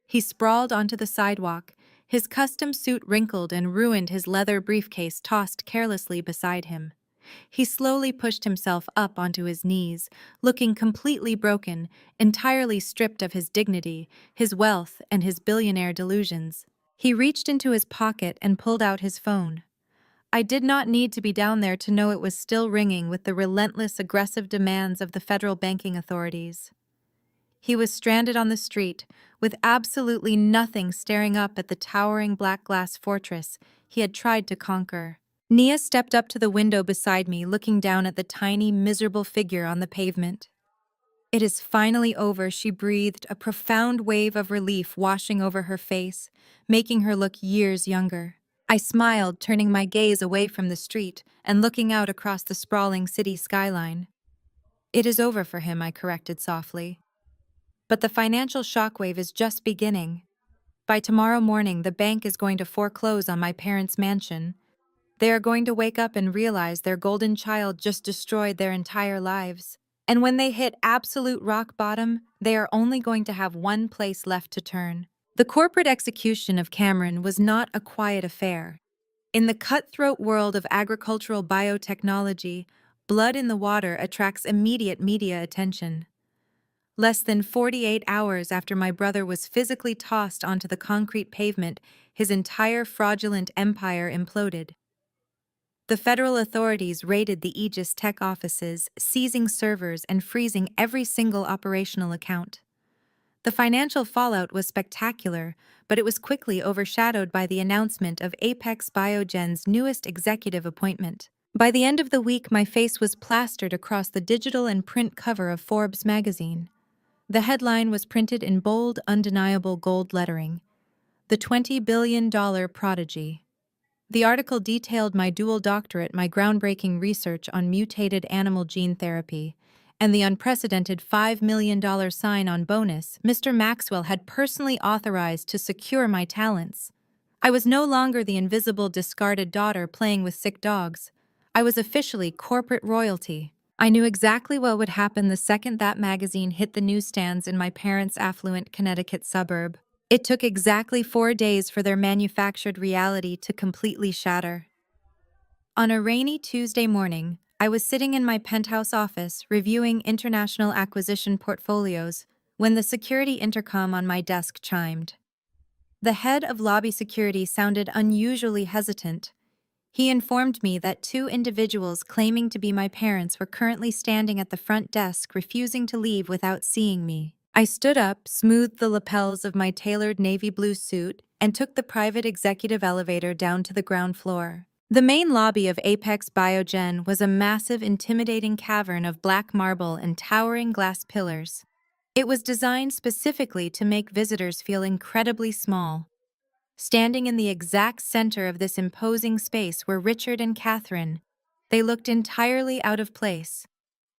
He sprawled onto the sidewalk, his custom suit wrinkled and ruined, his leather briefcase tossed carelessly beside him. He slowly pushed himself up onto his knees, looking completely broken, entirely stripped of his dignity, his wealth, and his billionaire delusions. He reached into his pocket and pulled out his phone. I did not need to be down there to know it was still ringing with the relentless, aggressive demands of the federal banking authorities. He was stranded on the street, with absolutely nothing, staring up at the towering black glass fortress he had tried to conquer. Nia stepped up to the window beside me, looking down at the tiny, miserable figure on the pavement. "It is finally over," she breathed, a profound wave of relief washing over her face, making her look years younger. I smiled, turning my gaze away from the street and looking out across the sprawling city skyline. "It is over for him," I corrected softly. "But the financial shockwave is just beginning. By tomorrow morning, the bank is going to foreclose on my parents' mansion. They are going to wake up and realize their golden child just destroyed their entire lives. And when they hit absolute rock bottom, they are only going to have one place left to turn." The corporate execution of Cameron was not a quiet affair. In the cutthroat world of agricultural biotechnology, blood in the water attracts immediate media attention. Less than 48 hours after my brother was physically tossed onto the concrete pavement, his entire fraudulent empire imploded. The federal authorities raided the Aegis Tech offices, seizing servers and freezing every single operational account. The financial fallout was spectacular, but it was quickly overshadowed by the announcement of Apex Biogen's newest executive appointment. By the end of the week, my face was plastered across the digital and print cover of Forbes magazine. The headline was printed in bold, undeniable gold lettering: "The $20 billion Prodigy." The article detailed my dual doctorate, my groundbreaking research on mutated animal gene therapy, and the unprecedented $5 million sign-on bonus Mr. Maxwell had personally authorized to secure my talents. I was no longer the invisible, discarded daughter playing with sick dogs. I was officially corporate royalty. I knew exactly what would happen the second that magazine hit the newsstands in my parents' affluent Connecticut suburb. It took exactly 4 days for their manufactured reality to completely shatter. On a rainy Tuesday morning, I was sitting in my penthouse office reviewing international acquisition portfolios when the security intercom on my desk chimed. The head of lobby security sounded unusually hesitant. He informed me that 2 individuals claiming to be my parents were currently standing at the front desk, refusing to leave without seeing me. I stood up, smoothed the lapels of my tailored navy blue suit, and took the private executive elevator down to the ground floor. The main lobby of Apex Biogen was a massive, intimidating cavern of black marble and towering glass pillars. It was designed specifically to make visitors feel incredibly small. Standing in the exact center of this imposing space were Richard and Catherine. They looked entirely out of place.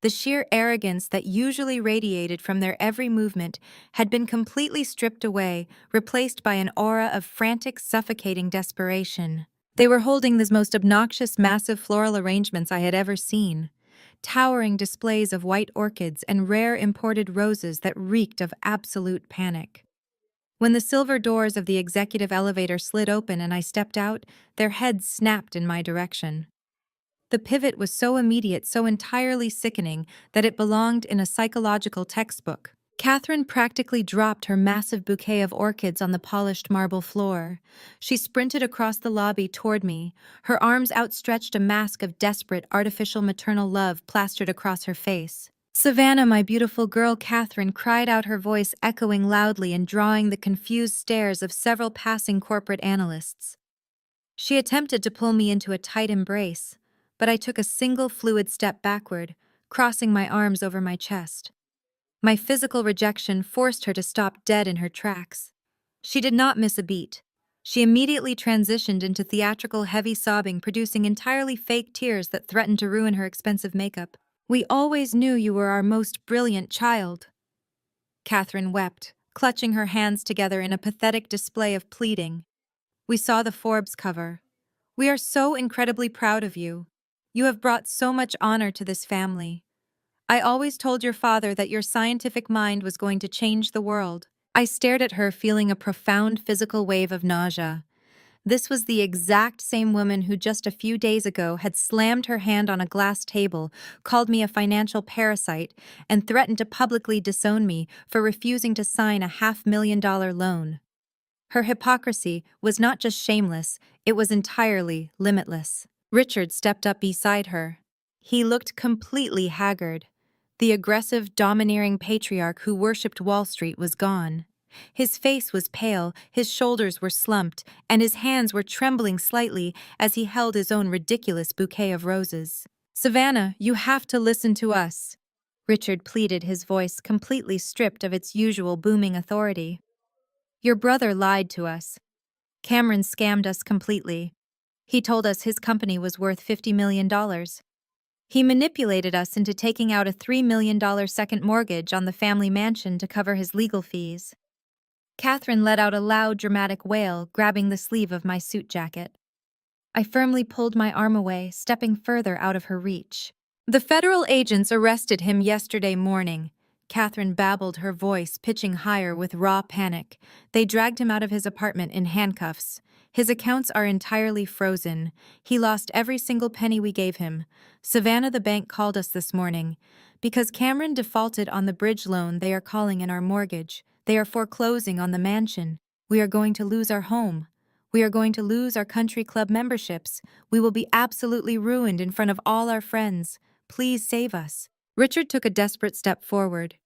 The sheer arrogance that usually radiated from their every movement had been completely stripped away, replaced by an aura of frantic, suffocating desperation. They were holding the most obnoxious, massive floral arrangements I had ever seen. Towering displays of white orchids and rare imported roses that reeked of absolute panic. When the silver doors of the executive elevator slid open and I stepped out, their heads snapped in my direction. The pivot was so immediate, so entirely sickening, that it belonged in a psychological textbook. Catherine practically dropped her massive bouquet of orchids on the polished marble floor. She sprinted across the lobby toward me, her arms outstretched, a mask of desperate, artificial maternal love plastered across her face. "Savannah, my beautiful girl," Catherine cried out, her voice echoing loudly and drawing the confused stares of several passing corporate analysts. She attempted to pull me into a tight embrace, but I took a single fluid step backward, crossing my arms over my chest. My physical rejection forced her to stop dead in her tracks. She did not miss a beat. She immediately transitioned into theatrical heavy sobbing, producing entirely fake tears that threatened to ruin her expensive makeup. "We always knew you were our most brilliant child," Catherine wept, clutching her hands together in a pathetic display of pleading. "We saw the Forbes cover. We are so incredibly proud of you. You have brought so much honor to this family. I always told your father that your scientific mind was going to change the world." I stared at her, feeling a profound physical wave of nausea. This was the exact same woman who just a few days ago had slammed her hand on a glass table, called me a financial parasite, and threatened to publicly disown me for refusing to sign a $500,000 loan. Her hypocrisy was not just shameless, it was entirely limitless. Richard stepped up beside her. He looked completely haggard. The aggressive, domineering patriarch who worshipped Wall Street was gone. His face was pale, his shoulders were slumped, and his hands were trembling slightly as he held his own ridiculous bouquet of roses. "Savannah, you have to listen to us," Richard pleaded, his voice completely stripped of its usual booming authority. "Your brother lied to us. Cameron scammed us completely. He told us his company was worth $50 million. He manipulated us into taking out a $3 million second mortgage on the family mansion to cover his legal fees." Catherine let out a loud, dramatic wail, grabbing the sleeve of my suit jacket. I firmly pulled my arm away, stepping further out of her reach. "The federal agents arrested him yesterday morning," Catherine babbled, her voice pitching higher with raw panic. "They dragged him out of his apartment in handcuffs. His accounts are entirely frozen. He lost every single penny we gave him. Savannah, the bank called us this morning. Because Cameron defaulted on the bridge loan they are calling in our mortgage. They are foreclosing on the mansion. We are going to lose our home. We are going to lose our country club memberships. We will be absolutely ruined in front of all our friends. Please save us." Richard took a desperate step forward.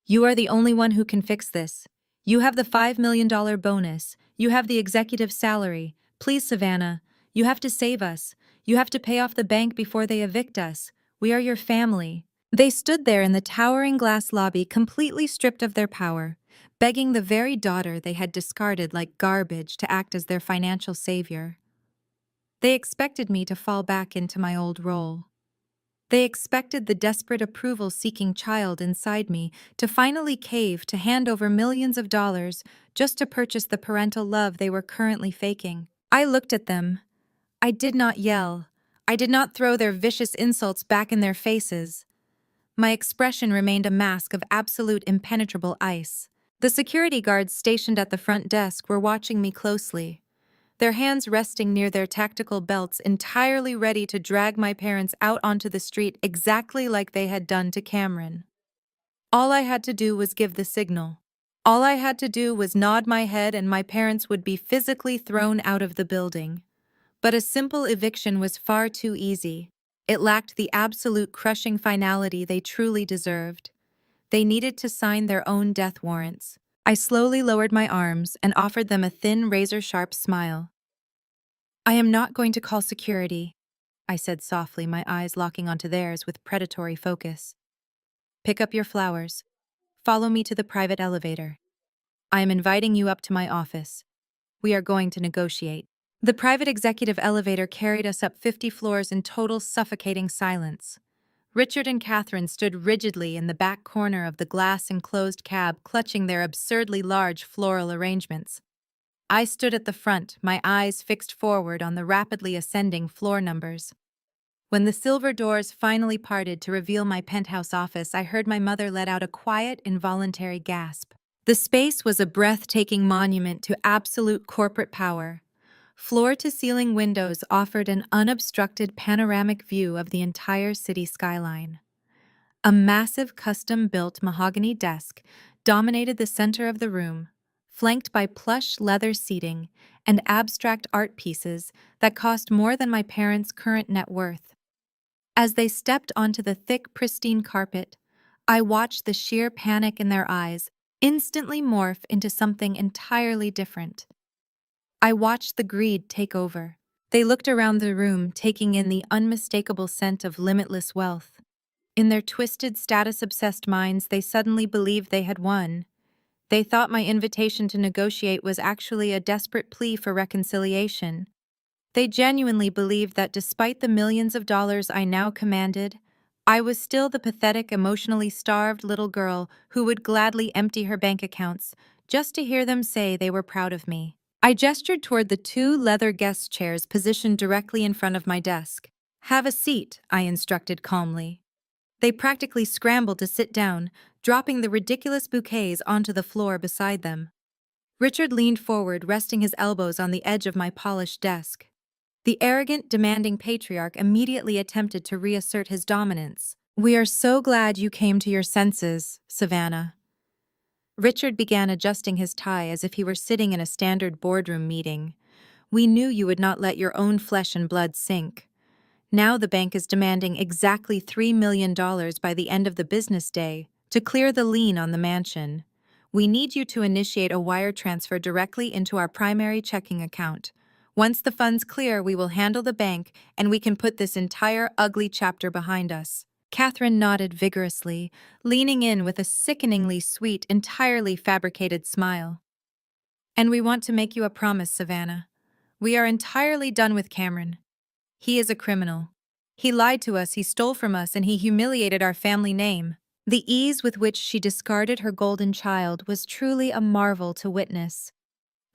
"You are the only one who can fix this. You have the $5 million bonus. You have the executive salary. Please, Savannah, you have to save us. You have to pay off the bank before they evict us. We are your family." They stood there in the towering glass lobby, completely stripped of their power, begging the very daughter they had discarded like garbage to act as their financial savior. They expected me to fall back into my old role. They expected the desperate approval-seeking child inside me to finally cave, to hand over millions of dollars just to purchase the parental love they were currently faking. I looked at them. I did not yell. I did not throw their vicious insults back in their faces. My expression remained a mask of absolute impenetrable ice. The security guards stationed at the front desk were watching me closely, their hands resting near their tactical belts, entirely ready to drag my parents out onto the street exactly like they had done to Cameron. All I had to do was give the signal. All I had to do was nod my head and my parents would be physically thrown out of the building. But a simple eviction was far too easy. It lacked the absolute crushing finality they truly deserved. They needed to sign their own death warrants. I slowly lowered my arms and offered them a thin, razor-sharp smile. "I am not going to call security," I said softly, my eyes locking onto theirs with predatory focus. "Pick up your flowers. Follow me to the private elevator. I am inviting you up to my office. We are going to negotiate." The private executive elevator carried us up 50 floors in total suffocating silence. Richard and Catherine stood rigidly in the back corner of the glass-enclosed cab, clutching their absurdly large floral arrangements. I stood at the front, my eyes fixed forward on the rapidly ascending floor numbers. When the silver doors finally parted to reveal my penthouse office, I heard my mother let out a quiet, involuntary gasp. The space was a breathtaking monument to absolute corporate power. Floor-to-ceiling windows offered an unobstructed panoramic view of the entire city skyline. A massive custom-built mahogany desk dominated the center of the room, flanked by plush leather seating and abstract art pieces that cost more than my parents' current net worth. As they stepped onto the thick, pristine carpet, I watched the sheer panic in their eyes instantly morph into something entirely different. I watched the greed take over. They looked around the room, taking in the unmistakable scent of limitless wealth. In their twisted, status-obsessed minds, they suddenly believed they had won. They thought my invitation to negotiate was actually a desperate plea for reconciliation. They genuinely believed that despite the millions of dollars I now commanded, I was still the pathetic, emotionally starved little girl who would gladly empty her bank accounts just to hear them say they were proud of me. I gestured toward the two leather guest chairs positioned directly in front of my desk. "Have a seat," I instructed calmly. They practically scrambled to sit down, dropping the ridiculous bouquets onto the floor beside them. Richard leaned forward, resting his elbows on the edge of my polished desk. The arrogant, demanding patriarch immediately attempted to reassert his dominance. "We are so glad you came to your senses, Savannah." Richard began adjusting his tie as if he were sitting in a standard boardroom meeting. "We knew you would not let your own flesh and blood sink. Now the bank is demanding exactly $3 million by the end of the business day to clear the lien on the mansion. We need you to initiate a wire transfer directly into our primary checking account. Once the funds clear, we will handle the bank and we can put this entire ugly chapter behind us." Catherine nodded vigorously, leaning in with a sickeningly sweet, entirely fabricated smile. "And we want to make you a promise, Savannah. We are entirely done with Cameron. He is a criminal. He lied to us, he stole from us, and he humiliated our family name." The ease with which she discarded her golden child was truly a marvel to witness.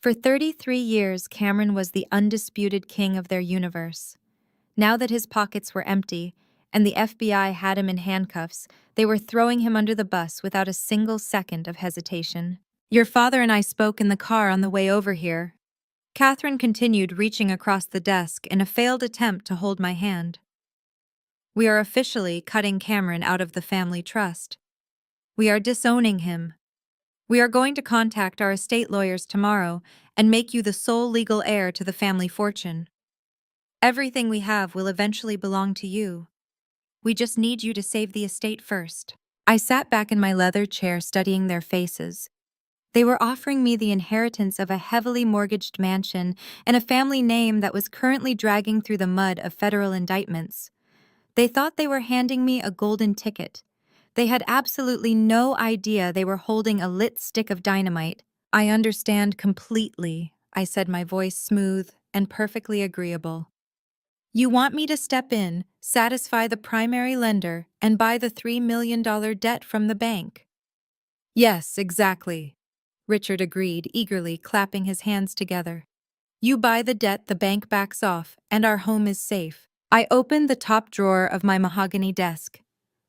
For 33 years, Cameron was the undisputed king of their universe. Now that his pockets were empty, and the FBI had him in handcuffs, they were throwing him under the bus without a single second of hesitation. "Your father and I spoke in the car on the way over here." Catherine continued, reaching across the desk in a failed attempt to hold my hand. "We are officially cutting Cameron out of the family trust. We are disowning him. We are going to contact our estate lawyers tomorrow and make you the sole legal heir to the family fortune. Everything we have will eventually belong to you. We just need you to save the estate first." I sat back in my leather chair studying their faces. They were offering me the inheritance of a heavily mortgaged mansion and a family name that was currently dragging through the mud of federal indictments. They thought they were handing me a golden ticket. They had absolutely no idea they were holding a lit stick of dynamite. "I understand completely," I said, my voice smooth and perfectly agreeable. "You want me to step in, satisfy the primary lender, and buy the $3 million debt from the bank?" "Yes, exactly," Richard agreed, eagerly clapping his hands together. "You buy the debt, the bank backs off, and our home is safe." I opened the top drawer of my mahogany desk.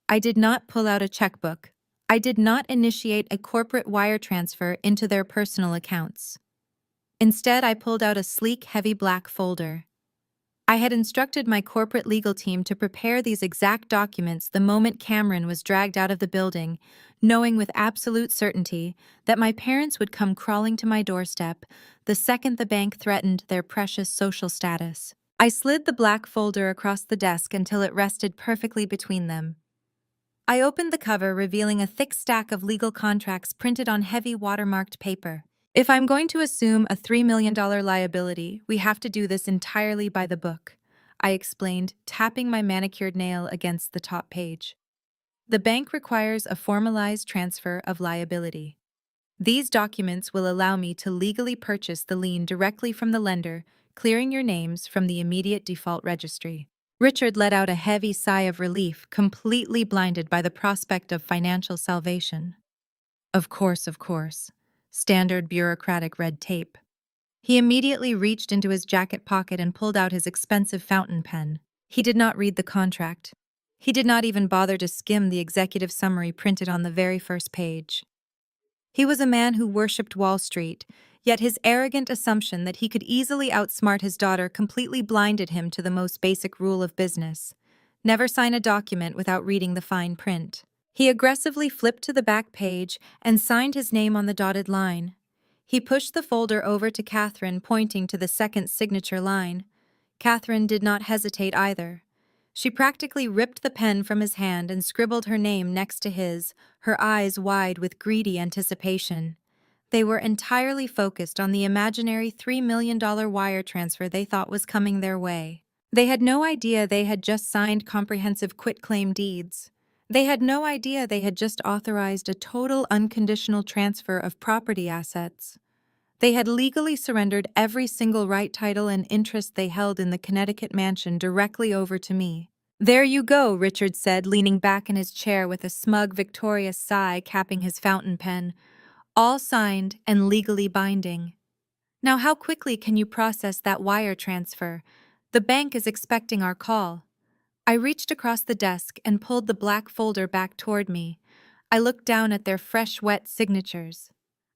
I did not pull out a checkbook. I did not initiate a corporate wire transfer into their personal accounts. Instead, I pulled out a sleek, heavy black folder. I had instructed my corporate legal team to prepare these exact documents the moment Cameron was dragged out of the building, knowing with absolute certainty that my parents would come crawling to my doorstep the second the bank threatened their precious social status. I slid the black folder across the desk until it rested perfectly between them. I opened the cover, revealing a thick stack of legal contracts printed on heavy watermarked paper. "If I'm going to assume a $3 million liability, we have to do this entirely by the book," I explained, tapping my manicured nail against the top page. The bank requires a formalized transfer of liability. These documents will allow me to legally purchase the lien directly from the lender, clearing your names from the immediate default registry. Richard let out a heavy sigh of relief, completely blinded by the prospect of financial salvation. Of course, of course. Standard bureaucratic red tape. He immediately reached into his jacket pocket and pulled out his expensive fountain pen. He did not read the contract. He did not even bother to skim the executive summary printed on the very first page. He was a man who worshipped Wall Street, yet his arrogant assumption that he could easily outsmart his daughter completely blinded him to the most basic rule of business: never sign a document without reading the fine print. He aggressively flipped to the back page and signed his name on the dotted line. He pushed the folder over to Catherine, pointing to the second signature line. Catherine did not hesitate either. She practically ripped the pen from his hand and scribbled her name next to his, her eyes wide with greedy anticipation. They were entirely focused on the imaginary $3 million wire transfer they thought was coming their way. They had no idea they had just signed comprehensive quitclaim deeds. They had no idea they had just authorized a total unconditional transfer of property assets. They had legally surrendered every single right, title, and interest they held in the Connecticut mansion directly over to me. "There you go," Richard said, leaning back in his chair with a smug, victorious sigh capping his fountain pen. "All signed and legally binding. Now how quickly can you process that wire transfer? The bank is expecting our call." I reached across the desk and pulled the black folder back toward me. I looked down at their fresh, wet signatures.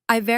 I verified